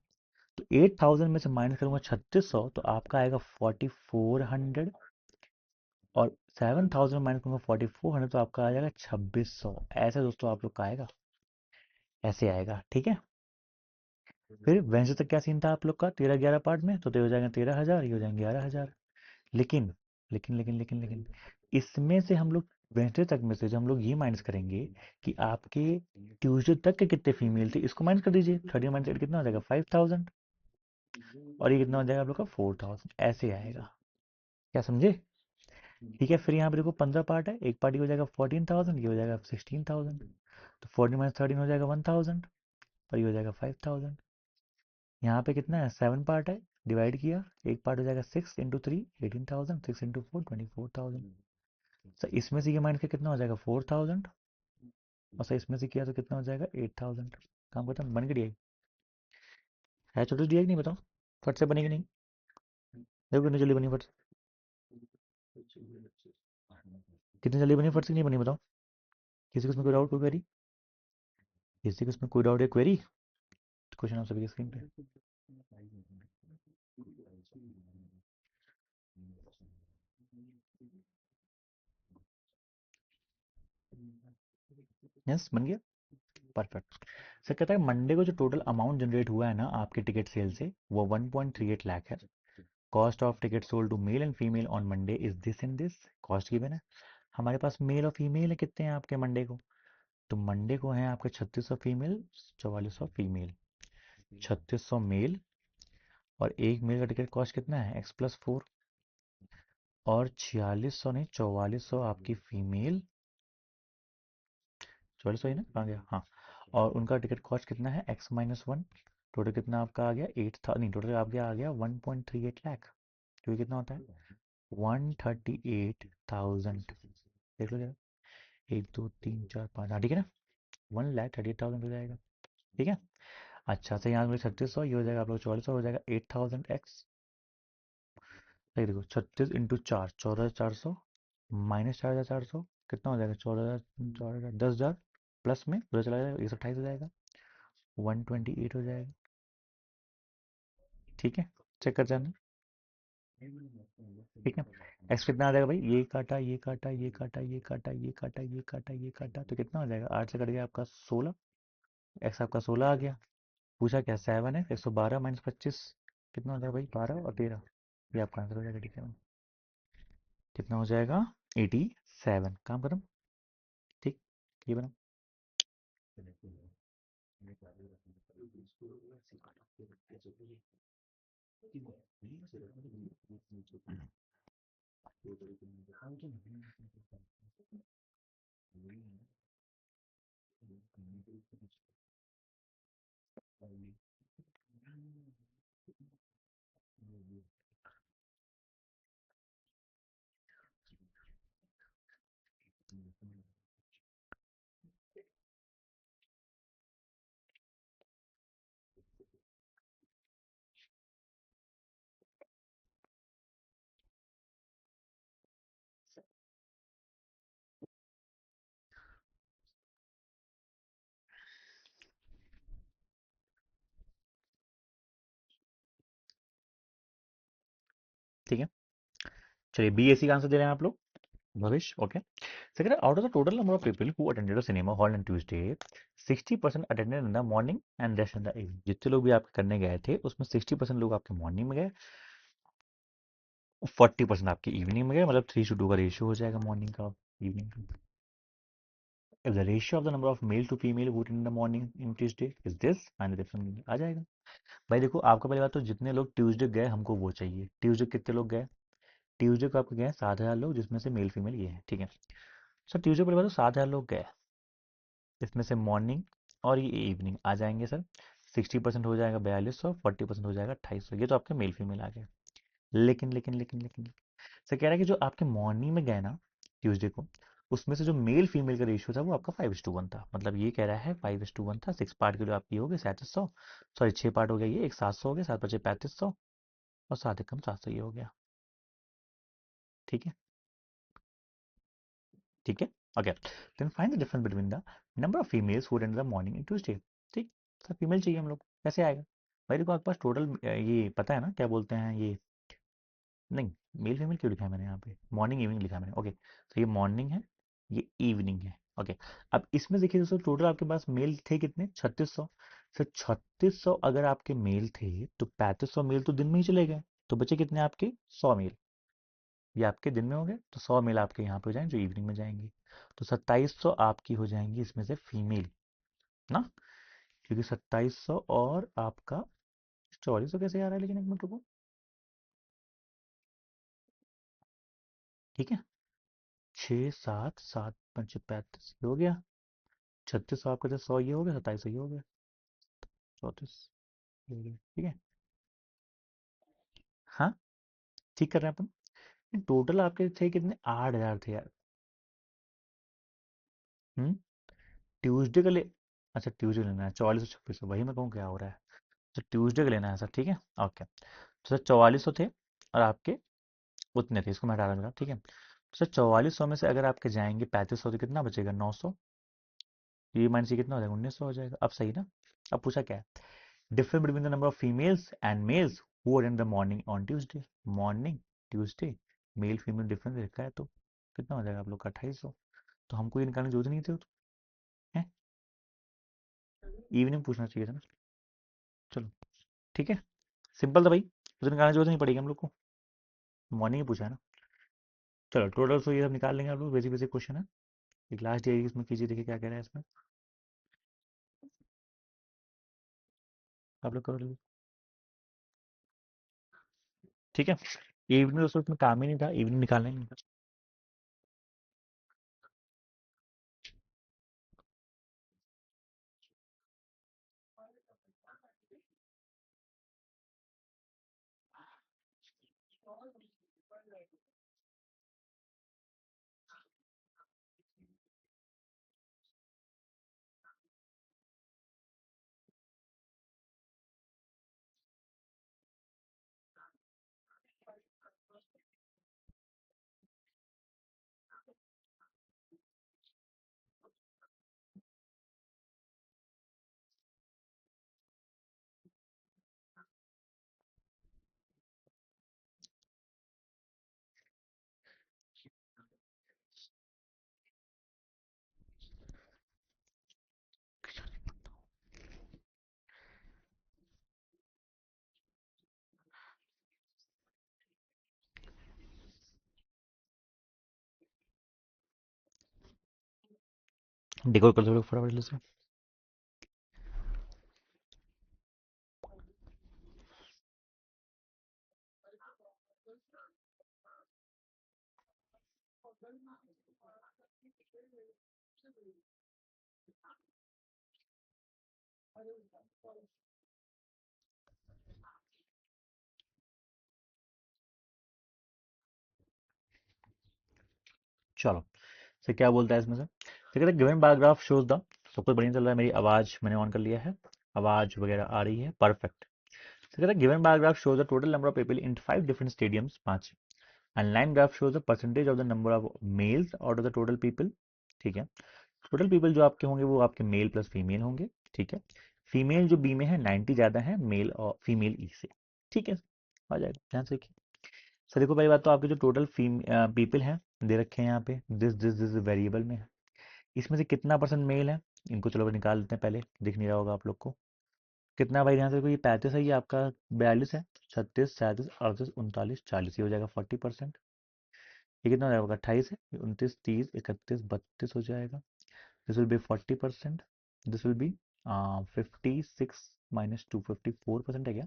तो 8,000 में से माइनस करूंगा 3,600, तो आपका आएगा 4,400। और 7,000 माइनस करूंगा 4,400, तो आपका आ जाएगा 2,600। ऐसे दोस्तों आप लोग का आएगा, ऐसे आएगा। ठीक है, फिर वेंसडे तक क्या सीन था आप लोग का? 13 11 पार्ट में, तो ये हो जाएगा 13,000, ये हो जाएंगे 11,000। लेकिन लेकिन इसमें से हम लोग वेंसडे तक में से जब हम लोग ये माइनस करेंगे कि आपके ट्यूसडे तक के कितने फीमेल थे, इसको माइनस कर दीजिए, 30 माइनस 8 कितना हो जाएगा? 5,000। और ये कितना हो जाएगा आप लोग का? 4,000। ऐसे आएगा, क्या समझे? ठीक है, फिर यहाँ पे देखो 15 पार्ट है, एक पार्ट ये हो जाएगा 14,000, ये हो जाएगा 16,000। तो 40 - 13 हो जाएगा 1000, और ये हो जाएगा 5000। यहाँ पे कितना है, 7 पार्ट है, डिवाइड किया, एक पार्ट हो जाएगा 6 × 3 18,000, 6 × 4 24,000। सर इसमें से ये माइनस के कितना हो जाएगा 4000, और सर इसमें से किया तो कितना हो जाएगा 8000। काम खत्म, बन के दिया है, छोटे दिया कि नहीं बताओ, फट से बनेगी नहीं, देखो कितनी जल्दी बनी फट से, कितनी जल्दी बनी फट से, नहीं बनी बताओ, किसी को इसमें कोई डाउट, कोई क्वेरी, किसी को इसमें कोई डाउट या क्वेरी, क्वेश्चन आप सभी की स्क्रीन पे। यस बन गया, परफेक्ट। सर कहता है मंडे को जो टोटल अमाउंट जनरेट हुआ है ना आपके टिकट सेल से, वो 1.38 लाख है। Cost of ticket sold to male and female on Monday is this and this, cost given है। हमारे पास मेल और फीमेल है कितने हैं आपके मंडे को, तो मंडे को है आपके 3600 फीमेल, 4400 फीमेल, 3600 मेल, और एक मेल का टिकट कॉस्ट कितना है x+4, और 4600 नहीं 4400 आपकी फीमेल, 4400 ही ना, कहाँ गया, हाँ, और उनका टिकट कॉस्ट कितना है x-1, टोटल कितना आपका आ गया 8 था, नहीं टोटल आपके आ गया 1.38 लाख, तो ये कितना होता है 138,000, देख लो जरा, 1 2 3 4 5, हाँ ठीक है ना, 1,38,000 हो जाएगा, ठीक है। अच्छा से यहाँ पे 3600, ये हो जाएगा आप लोग 4400, हो जाएगा 8000 एक्स, सही देखो 36 × 4 14,400, माइनस 4,400 कितना हो जाएगा 14,000, 10,000, प्लस में उधर चला जाएगा 128 हो जाएगा, 128 हो जाएगा, ठीक है, चेक कर जाना, ठीक है। एक्स कितना आ जाएगा भाई, ये काटा ये काटा ये काटा ये काटा ये काटा ये काटा ये काटा, तो कितना हो जाएगा 8 से कट गया आपका 16, एक्स आपका 16 आ गया। पूछा क्या 7 है, 112 - 25 कितना हो जाएगा भाई 12 और 13, ये आपका आंसर हो जाएगा, ठीक है, कितना हो जाएगा 87, काम खत्म, ठीक, ये बना। ठीक है, चलिए BSc का आंसर दे रहे हैं आप लोग, भविष्य, okay. Second, out of the total number of people who attended the cinema hall on Tuesday 60% attended in the morning and rest in the evening, जितने लोग भी आप करने गए थे उसमें 60% लोग आपके मॉर्निंग में गए, 40% आपके इवनिंग में गए, मतलब 3:2 का रेशियो हो जाएगा मॉर्निंग का इवनिंग का। If the ratio of the number of male to female voted in the morning in Tuesday is this, final difference आ जाएगा। भाई देखो आपका पहली बात तो जितने लोग ट्यूसडे गए हमको वो चाहिए, ट्यूसडे कितने लोग गए, ट्यूसडे को आपके गए 7,000 लोग, जिसमें से मेल फीमेल ये है, ठीक है। सर ट्यूसडे पहली बात तो 7,000 लोग गए, इसमें से मॉर्निंग और ये इवनिंग आ जाएंगे सर, 60% हो जाएगा 4200, 40% हो जाएगा 2800, ये तो आपके मेल फीमेल आ गए। लेकिन सर कह रहा है कि जो आपके मॉर्निंग में गए ना ट्यूसडे को, उसमें से जो मेल फीमेल का रेशियो था वो आपका 5:1 था, मतलब ये कह रहा है 5:1 था, 6 पार्ट के जो आपकी हो गए 3700, सॉरी 6 पार्ट हो गया, ये एक 700 हो गया, 7 × 5 = 3500, और 7 × 1 = 700, ये हो गया, ठीक है, ठीक है, okay. Then find the difference between the number of females who attend the morning in Tuesday, ठीक, सर फीमेल चाहिए हम लोग, कैसे आएगा भाई, देखो आपके पास टोटल ये पता है ना क्या बोलते हैं ये, नहीं मेल फीमेल क्यों लिखा है मैंने यहाँ पे, मॉर्निंग इवनिंग लिखा है मैंने, ओके, तो ये मॉर्निंग है, ये इवनिंग है, ओके। अब इसमें देखिए दोस्तों टोटल आपके पास मेल थे कितने 3600, सर 3600 अगर आपके मेल थे तो 3500 मेल तो दिन में ही चले गए, तो बचे कितने आपके 100 मेल, ये आपके दिन में हो गए, तो 100 मेल आपके यहाँ पे हो जाएंगे जो इवनिंग में जाएंगे, तो 2700 आपकी हो जाएंगी इसमें से फीमेल ना, क्योंकि 2700 और आपका 4400 कैसे आ रहा है, लेकिन एक मिनट रुको, ठीक है, 6 7 7 5 35 हो गया, 3600 आपका तो 100 ये हो गया, 2700 ये हो गया, 34 ये हो गया, ठीक है। हाँ, ठीक कर रहे हैं अपन। टोटल आपके थे कितने, 8000 थे यार। हम्म। ट्यूसडे का ले, अच्छा ट्यूसडे लेना है 4400 2600, वही मैं कहूँ क्या हो रहा है। तो ट्यूसडे का लेना है सर, ठीक है। ओके, तो सर 4400 थे और आपके उतने थे, इसको मैं हटा दूंगा, ठीक है। तो सर 4400 में से अगर आपके जाएंगे 3500 तो कितना बचेगा, 900। ये माइनस ये कितना हो जाएगा, 1900 हो जाएगा। अब सही ना। अब पूछा क्या है, difference between the number of females and males who are in the morning on Tuesday. Morning Tuesday, male female difference लिखा है, तो कितना हो जाएगा आप लोग का, 2800। तो हमको ये निकालने की जरूरत नहीं थी, तो है इवनिंग पूछना चाहिए था ना। चलो ठीक है, सिंपल था भाई, उसे निकालने की जरूरत नहीं पड़ेगी हम लोग को, मॉर्निंग ही पूछा है ना। चलो टोटल सो ये सब निकाल लेंगे आप लोग, बेसिक बेसिक क्वेश्चन है। एक लास्ट डे इसमें कीजिए, देखिए क्या कह रहा है इसमें, आप लोग करो जल्दी। ठीक है, इवनिंग दोस्तों इसमें काम ही नहीं था, इवनिंग निकालना ही नहीं था। देखो कल थोड़ा फटाफट से। चलो, से क्या बोलता है इसमें से, तो कहता है given bar graph shows the, सब कुछ बढ़िया चल रहा है, मेरी आवाज मैंने ऑन कर लिया है, आवाज वगैरह आ रही है, परफेक्ट। तो कहता है given bar graph shows the total number of people in 5 different stadiums, 5, and line graph shows the percentage of the number of mails out of the total people. ठीक है, टोटल पीपल जो आपके होंगे वो आपके मेल प्लस फीमेल होंगे, ठीक है। फीमेल जो बी में है 90 ज्यादा है मेल और फीमेल ई से, ठीक है। आ जाएगा ध्यान से देखिए। सर देखो पहली बात तो आपके जो टोटल पीपल हैं दे रखे हैं यहाँ पे, दिस वेरिएबल में है, इसमें से कितना परसेंट मेल है, इनको चलो निकाल लेते हैं पहले, दिख नहीं रहा होगा आप लोग को। कितना भाई ध्यान से देखो, ये 35 है, ये आपका 42 है, 36 37 38 39 40, ये हो जाएगा 40%। ये कितना हो जाएगा, 28 है, 29 30 31 32 हो जाएगा। This will be 40%, this will be 56 minus 2 54% है क्या,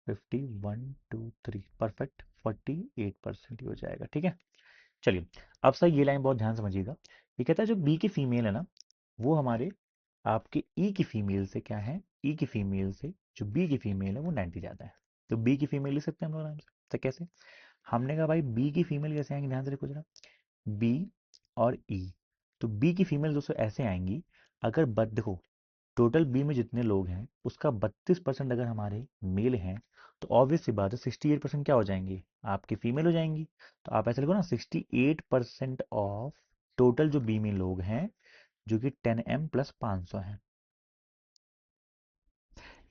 51 2 3 परफेक्ट, 48% ही हो जाएगा, ठीक है। चलिए, अब सर ये लाइन बहुत ध्यान समझिएगा, ये कहता है जो बी की फीमेल है ना, वो हमारे आपके ई की फीमेल से क्या है, ई की फीमेल से जो बी की फीमेल है वो 90 ज़्यादा है। तो बी की फीमेल ले सकते हैं हम लोग आराम से, तो कैसे, हमने कहा भाई बी की फीमेल कैसे आएंगे, ध्यान से देखो जरा, बी और ई, तो बी की फीमेल दोस्तों ऐसे आएंगी, अगर देखो टोटल बी में जितने लोग हैं उसका 32% अगर हमारे मेल हैं, तो ऑब्वियस सी बात है 68% क्या हो जाएंगे, आपकी फीमेल हो जाएंगी। तो आप ऐसे लिखो ना, 68% ऑफ टोटल जो बी में लोग हैं, जो कि 10m प्लस 500 है।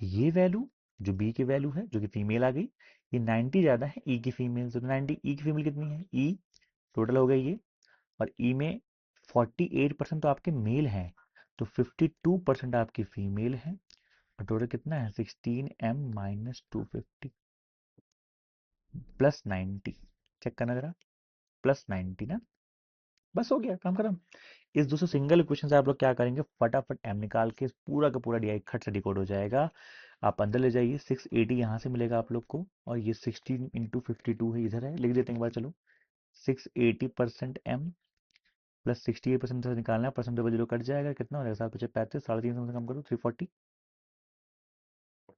ये वैल्यू जो बी की वैल्यू है जो कि फीमेल आ गई, ये 90 ज़्यादा है ई की फीमेल से, तो 90 ई की फीमेल कितनी है, ई टोटल हो गई ये, और ई में 48% तो आपके मेल हैं, तो 52% आपकी फीमेल है, और टोटल कितना है 16m माइनस 250 प्लस 90, चेक करना जरा, प्लस 90 ना, बस हो गया काम खत्म। इस दोस्तों सिंगल इक्वेशन से आप लोग क्या करेंगे, फटाफट एम निकाल के पूरा का पूरा डी खट से डिकोड हो जाएगा। आप अंदर ले जाइए, 680 यहाँ से मिलेगा आप लोग को, और ये 16 इंटू 52 है, इधर है, लिख देते हैं एक बार चलो, 680% एम प्लस 68% से निकालना है, परसेंट जीरो कट जाएगा, कितना हो जाएगा 7 × 5 = 35, 350 से कम करो 340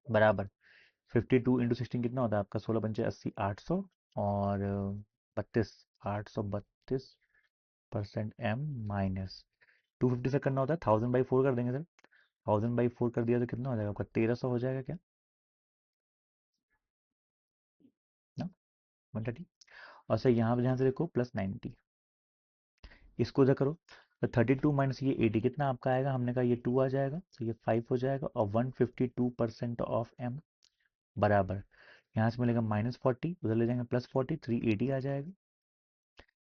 बराबर 52 × 16 कितना होता है आपका, 16×5 = 80, 800 और 32, 832% m माइनस 250 से करना होता है 1000/4 कर देंगे सर, 1000/4 कर दिया तो कितना हो जाएगा आपका 1300 हो जाएगा क्या ना 130। और सर यहाँ पे ध्यान से देखो +90, इसको इधर करो तो 32 माइनस ये 80 कितना आपका आएगा, हमने कहा ये 2 आ जाएगा तो ये 5 हो जाएगा और 152% ऑफ m बराबर यहाँ से मिलेगा -40, उधर ले जाएंगे +40, 380 आ जाएगा।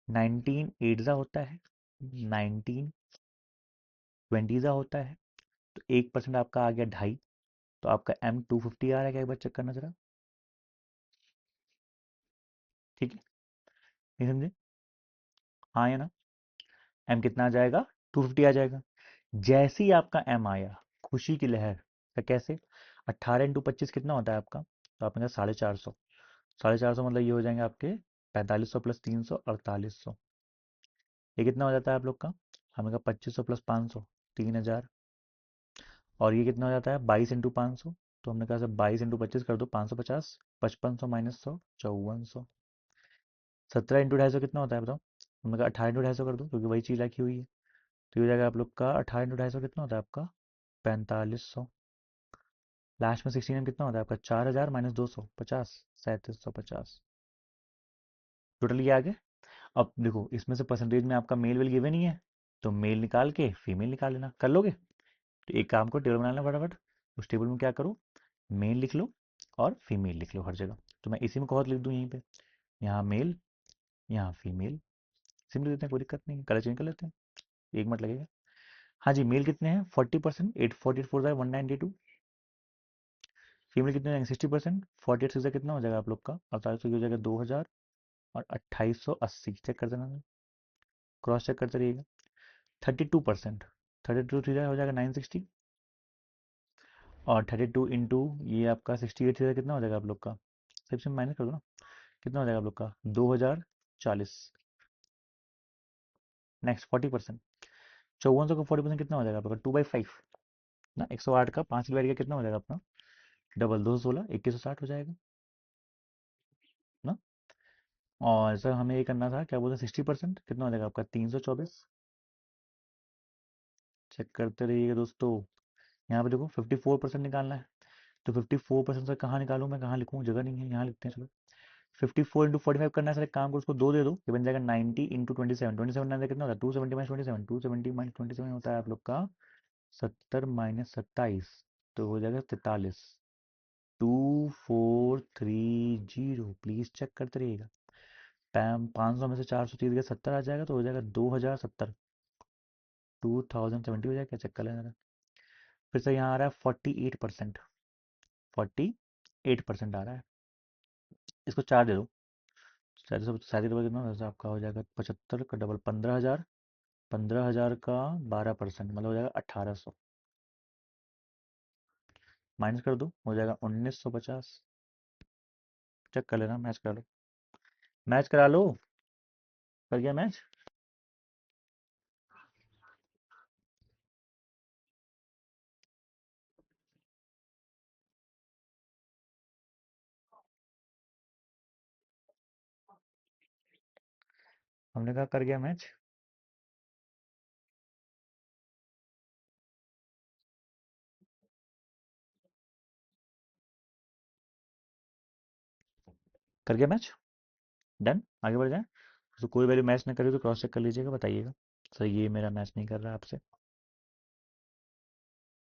19 एट्जा होता है, 19 20 होता है, तो 1% आपका आ गया 2.5, तो आपका m 250 आ रहा है क्या, एक बार चेक करना जरा, ठीक है नहीं समझे, हाँ या ना, m कितना आ जाएगा 250 आ जाएगा। जैसे ही आपका m आया खुशी की लहर, तो कैसे 18 × 25 कितना होता है आपका, तो आपने कहा 450, 450 मतलब ये हो जाएंगे आपके 4500 + 300 4800, ये कितना हो जाता है आप लोग का, हमें कहा 2500 + 500 3000, और ये कितना हो जाता है 22 × 500, तो हमने कहा सर 22 × 25 कर दो 550, 5500 माइनस 100 5400, 17 × 250 कितना होता है बताओ, हमने कहा 18 × 250 कर दो क्योंकि वही चीज़ रखी हुई है, तो ये हो जाएगा आप लोग का 18 × 250 कितना होता है आपका 4500, लास्ट में 16 में कितना होता है आपका 4000 माइनस 200 50 3750, टोटल ये आ गया। अब देखो इसमें से परसेंटेज में आपका मेल वेल गिवन ही है, तो मेल निकाल के फीमेल निकाल लेना, कर लोगे, तो एक काम को टेबल बना लेना फटाफट, उस टेबल में क्या करो मेल लिख लो और फीमेल लिख लो हर जगह, तो मैं इसी में बहुत लिख दूँ यहीं पे, यहाँ मेल यहाँ फीमेल, सिंपल देते हैं कोई दिक्कत नहीं, कलर चेंज कर लेते हैं, 1 मिनट लगेगा। हाँ जी मेल कितने हैं 40%, 844 192, फीमेल कितने हो जाएंगे 60%, 48 से कितना हो जाएगा आप लोग का 48 हो जाएगा 2000 और 2880, चेक कर देना, क्रॉस चेक करते रहिएगा। 32%, 32 थ्री हो जाएगा 960, और 32 इंटू ये आपका 68 थ्री कितना हो जाएगा आप लोग का, सबसे माइनस कर दो ना, कितना हो जाएगा आप लोग का 2040, नेक्स्ट 40%, 5400 का 40% कितना हो जाएगा आप लोग का 2/5 ना, 108 का 5 डिवाइड किया कितना हो जाएगा अपना डबल 216 2160 हो जाएगा ना। और सर हमें ये करना था क्या बोलते हैं 60% कितना हो जाएगा आपका 324, चेक करते रहिएगा दोस्तों। यहाँ पे देखो 54% निकालना है, तो 54% से कहाँ निकालूं मैं, कहाँ लिखूं, जगह नहीं है, यहाँ लिखते हैं चलो। 54 × 45 करना है सर, एक काम करो उसको 2 दे दो, ये बन जाएगा 90 × 27, 27 नाइन कितना होता है 270 - 27, 270 - 27 होता है आप लोग का 70 - 27, तो हो जाएगा 43, 2430, प्लीज चेक करते रहिएगा। पैम 500 में से 430 गया 70 आ जाएगा, तो हो जाएगा 2070, 2070 हो जाएगा क्या, चेक कर लेना। फिर से यहाँ आ रहा है 48%, 48% आ रहा है, इसको 4 दे दो, 37 कितना वैसे आपका हो जाएगा 75 का डबल 15,000, 15,000 का 12% मतलब हो जाएगा 1800, माइनस कर दो हो जाएगा 1950, चेक कर लेना, मैच करा लो, मैच करा लो, कर गया मैच। हमने कहा कर गया मैच, कर गया मैच, डन, आगे बढ़ जाए। तो कोई वैल्यू मैच ना करे तो क्रॉस चेक कर लीजिएगा, बताइएगा सर ये मेरा मैच नहीं कर रहा आपसे,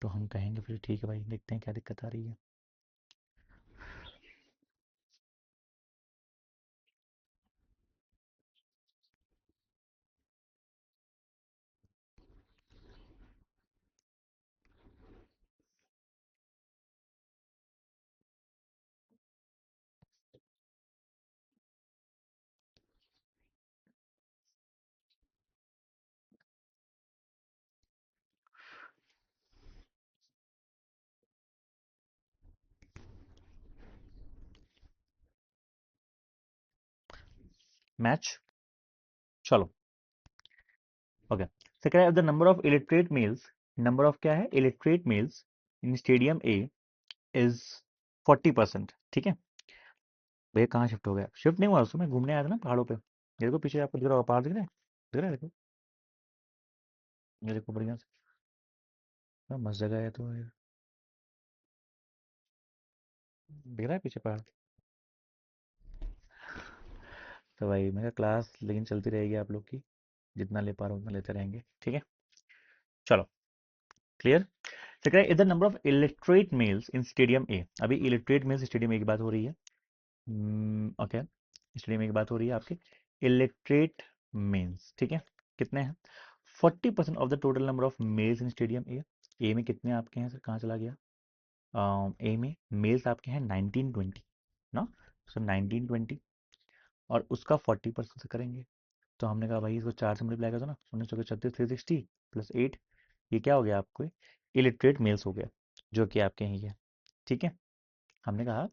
तो हम कहेंगे फिर ठीक है भाई, देखते हैं क्या दिक्कत आ रही है। मैच, चलो okay, second the number of illiterate males, number of क्या है, illiterate males in stadium A is 40%। ठीक है भैया, कहाँ शिफ्ट हो गया? शिफ्ट नहीं हुआ, उसमें मैं घूमने आया था ना पहाड़ों पे। ये देखो पीछे आपको दिख रहा होगा, पहाड़ दिख रहा है, दिख रहा है, देखो, ये देखो बढ़िया से, क्या मस्त जगह है तो ये, दिख रहा है पीछे पहाड़। तो भाई मेरा क्लास लेकिन चलती रहेगी आप लोग की, जितना ले पा रहा हूँ उतना लेते रहेंगे, ठीक है। चलो, क्लियर। सेकंड, इधर number of illiterate males in stadium A, अभी इलिटरेट मेल्स स्टेडियम ए की बात हो रही है। ओके, स्टेडियम ए की बात हो रही है आपके, इलिटरेट मेल्स, ठीक है, कितने हैं? 40% of the total number of males in stadium A. A में कितने आपके हैं सर, कहाँ चला गया? ए में मेल्स आपके हैं 1920 ना, सो 1920, और उसका 40% से करेंगे। तो हमने कहा भाई इसको 4 से मल्टीप्लाई कर दो ना, 19 36 360 +8, ये क्या हो गया आपको? इलिटरेट मेल्स हो गया, जो कि आपके ही है, ठीक है। हमने कहा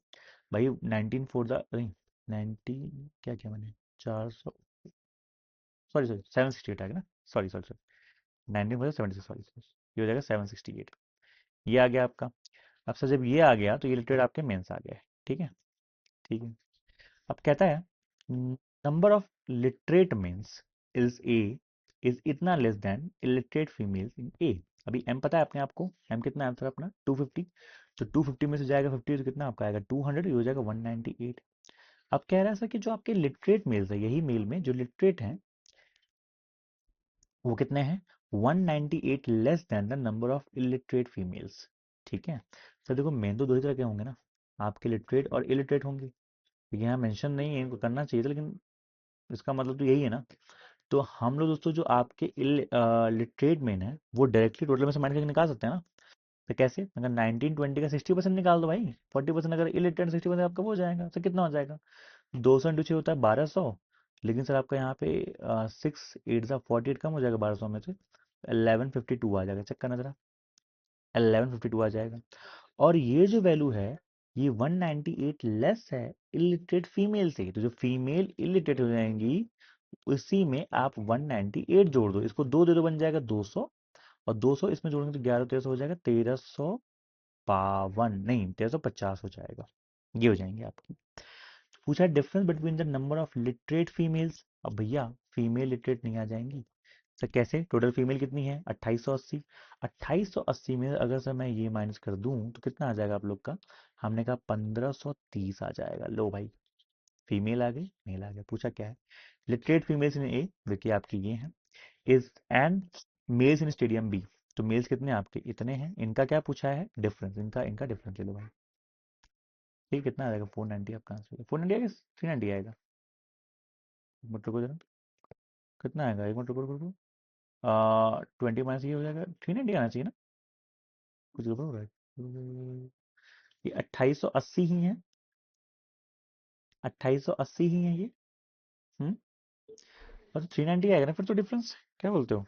भाई 19 फोर द नहीं, 19 क्या किया मैंने, 400, सॉरी सॉरी 768 आएगा ना, sorry sorry sorry, 19 four 76, sorry, ये हो जाएगा 768, ये आ गया आपका। अब सर जब ये आ गया तो ये इलिटरेट आपके मेंस आ गया है, ठीक है, ठीक है। अब कहता है number of literate mens is A is इतना less than illiterate females in A. अभी एम पता है अपने आपको, एम कितना आंसर अपना 250, तो 250 में से जाएगा 50 तो कितना आपका आएगा 200, ये हो जाएगा 198। अब कह रहा है सर कि जो आपके लिटरेट मेल्स है, यही मेल में जो लिटरेट हैं वो कितने हैं, 198 less than the number of illiterate females, ठीक है। सर देखो मेन तो दो ही तरह के होंगे ना, आपके लिटरेट और इलिटरेट होंगे, यहाँ मेंशन नहीं है, इनको करना चाहिए था लेकिन इसका मतलब तो यही है ना। तो हम लोग दोस्तों जो आपके लिटरेट मेन है वो डायरेक्टली टोटल में से माइनस करके निकाल सकते हैं ना। तो कैसे, अगर 1920 का 60% निकाल दो भाई, 40% अगर इलिटरेट 60% आपका वो हो जाएगा, तो कितना हो जाएगा, 200 × 6 होता है 1200, लेकिन सर आपका यहाँ पे 6 8 सा 48 कम हो जाएगा 1200 में से, 1152 आ जाएगा, चेक करना जरा, 1152 आ जाएगा। और ये जो वैल्यू है ये 198 लेस है इलिटरेट फीमेल से, तो जो फीमेल इलिटरेट हो जाएंगी उसी में आप 198 जोड़ दो, इसको दो दे दो, बन जाएगा 200, और 200 इसमें जोड़ेंगे तो 11 1300 हो जाएगा 1352, नहीं 1350 हो जाएगा, ये हो जाएंगे आपकी। पूछा difference between the number of literate females, अब भैया फीमेल लिटरेट नहीं आ जाएंगी, सर कैसे, टोटल फीमेल कितनी है 2880, 2880 में अगर सर मैं ये माइनस कर दूं तो कितना आ जाएगा आप लोग का, हमने कहा 1530 आ जाएगा। लो भाई, फीमेल आ गई, मेल आ गया। पूछा क्या है, लिटरेट फीमेल्स इन ए, देखिए आपकी ये है, is and males in stadium B, तो मेल्स कितने आपके इतने हैं, इनका क्या पूछा है डिफरेंस, इनका इनका डिफरेंस ले लो भाई, ठीक, कितना आ जाएगा 490, आपका आंसर 490 आएगा 390 आएगा, एक मिनट रुको जरा, कितना आएगा, एक मिनट रुको रुको रुको, 20 माइनस ये हो जाएगा 390 आना चाहिए ना, कुछ गड़बड़ हो रहा है, ये 2880 ही है, 2880 ही है ये, हम्म, और 390 आएगा ना फिर तो डिफरेंस, क्या बोलते हो,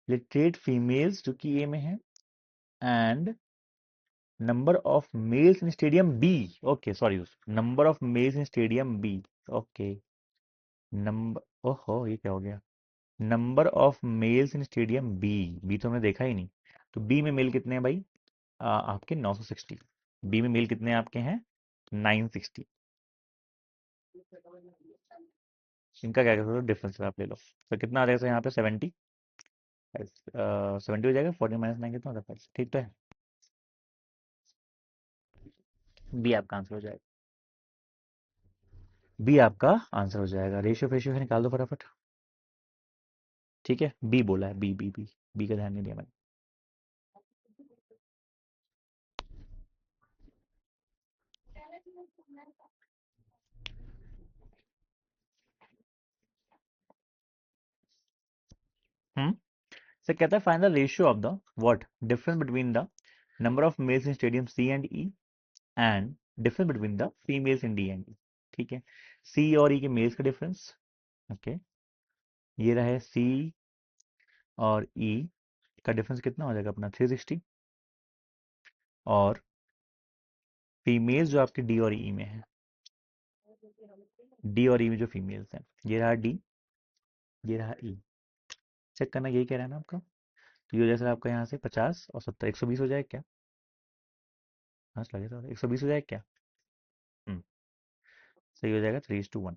लिटरेट फीमेल्स जो कि ए में है, and number of males in stadium B, okay sorry, number of males in stadium B, okay, number, ओहो ये क्या हो गया, number of males in stadium B, B तो हमने देखा ही नहीं, तो बी में मेल कितने हैं भाई, आपके 960, बी में मेल कितने आपके हैं 960, इनका क्या करोगे डिफरेंस आप ले लो, तो कितना आ जाएगा यहाँ पे 70, 70 हो जाएगा, 40 माइनस 9 कितना होता है, ठीक तो है, बी आपका आंसर हो जाएगा, बी आपका आंसर हो जाएगा, रेशियो फेशियो निकाल दो फटाफट, ठीक है, बी बोला है, बी बी बी, बी का ध्यान नहीं दिया मैंने। हम्म, से कहता है find the ratio of the what, difference between the number of males in stadium C and E, and difference between the females in D and E, ठीक है, सी और ई के मेल्स का डिफरेंस, ओके, ये रहे सी और ई का डिफरेंस कितना हो जाएगा अपना 360, और फीमेल्स जो आपके डी और ई में है, डी और ई में जो फीमेल्स हैं, ये रहा डी, ये रहा ई, चेक करना, यही कह रहा है ना आपका। तो ये हो जाएगा आपका यहाँ से 50 और 70, 120 हो जाएगा क्या? हाँ लगे सर, 120 हो जाएगा क्या? हम्म, सही हो जाएगा, 3:1।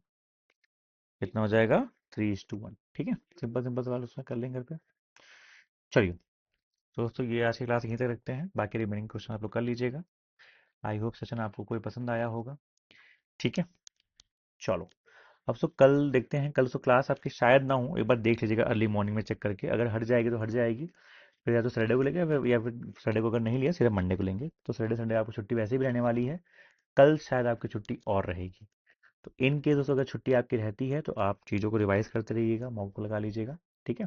कितना हो जाएगा? 3:1। ठीक है, सिंपल सिंपल सवाल उसमें कर लेंगे घर पे। चलिए, तो दोस्तों ये आज की क्लास यहीं तक रखते हैं, बाकी रिमेनिंग क्वेश्चन आप लोग कर लीजिएगा। आई होप सेशन आपको कोई पसंद आया होगा। ठीक है, चलो। अब सो कल देखते हैं, कल सो क्लास आपकी शायद ना हो, एक बार देख लीजिएगा अर्ली मॉर्निंग में चेक करके, अगर हट जाएगी तो हट जाएगी, फिर या तो सैटरडे को लेंगे, या फिर सैटरडे को अगर नहीं लिया सीधे मंडे को लेंगे। तो सैटरडे संडे आपको छुट्टी वैसे भी रहने वाली है, कल शायद आपकी छुट्टी और रहेगी। तो इन केस दोस्तों अगर छुट्टी आपकी रहती है तो आप चीज़ों को रिवाइज करते रहिएगा, मॉक को लगा लीजिएगा। ठीक है,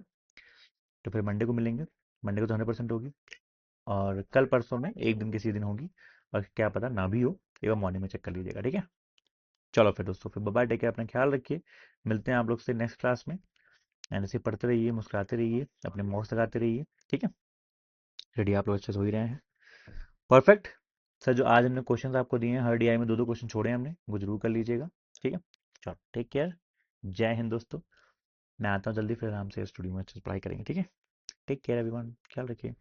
तो फिर मंडे को मिलेंगे। मंडे को तो 100% होगी, और कल परसों में एक दिन किसी दिन होगी, और क्या पता ना भी हो, एक बार मॉर्निंग में चेक कर लीजिएगा। ठीक है, चलो फिर दोस्तों, फिर बाय, टेक केयर, अपना ख्याल रखिए। मिलते हैं आप लोग से नेक्स्ट क्लास में। एंड ऐसे पढ़ते रहिए, मुस्कुराते रहिए, अपने मॉक्स लगाते रहिए। ठीक है, रेडी आप लोग अच्छे से हो ही रहे हैं। परफेक्ट। सर जो आज हमने क्वेश्चंस आपको दिए हैं, हर डीआई में दो दो क्वेश्चन छोड़े हैं हमने, वो जरूर कर लीजिएगा। ठीक है, चलो टेक केयर, जय हिंद दोस्तों। मैं आता हूँ जल्दी, फिर आराम से स्टूडियो में अच्छे से पढ़ाई करेंगे। ठीक है, टेक केयर एवरीवन, ख्याल रखिए।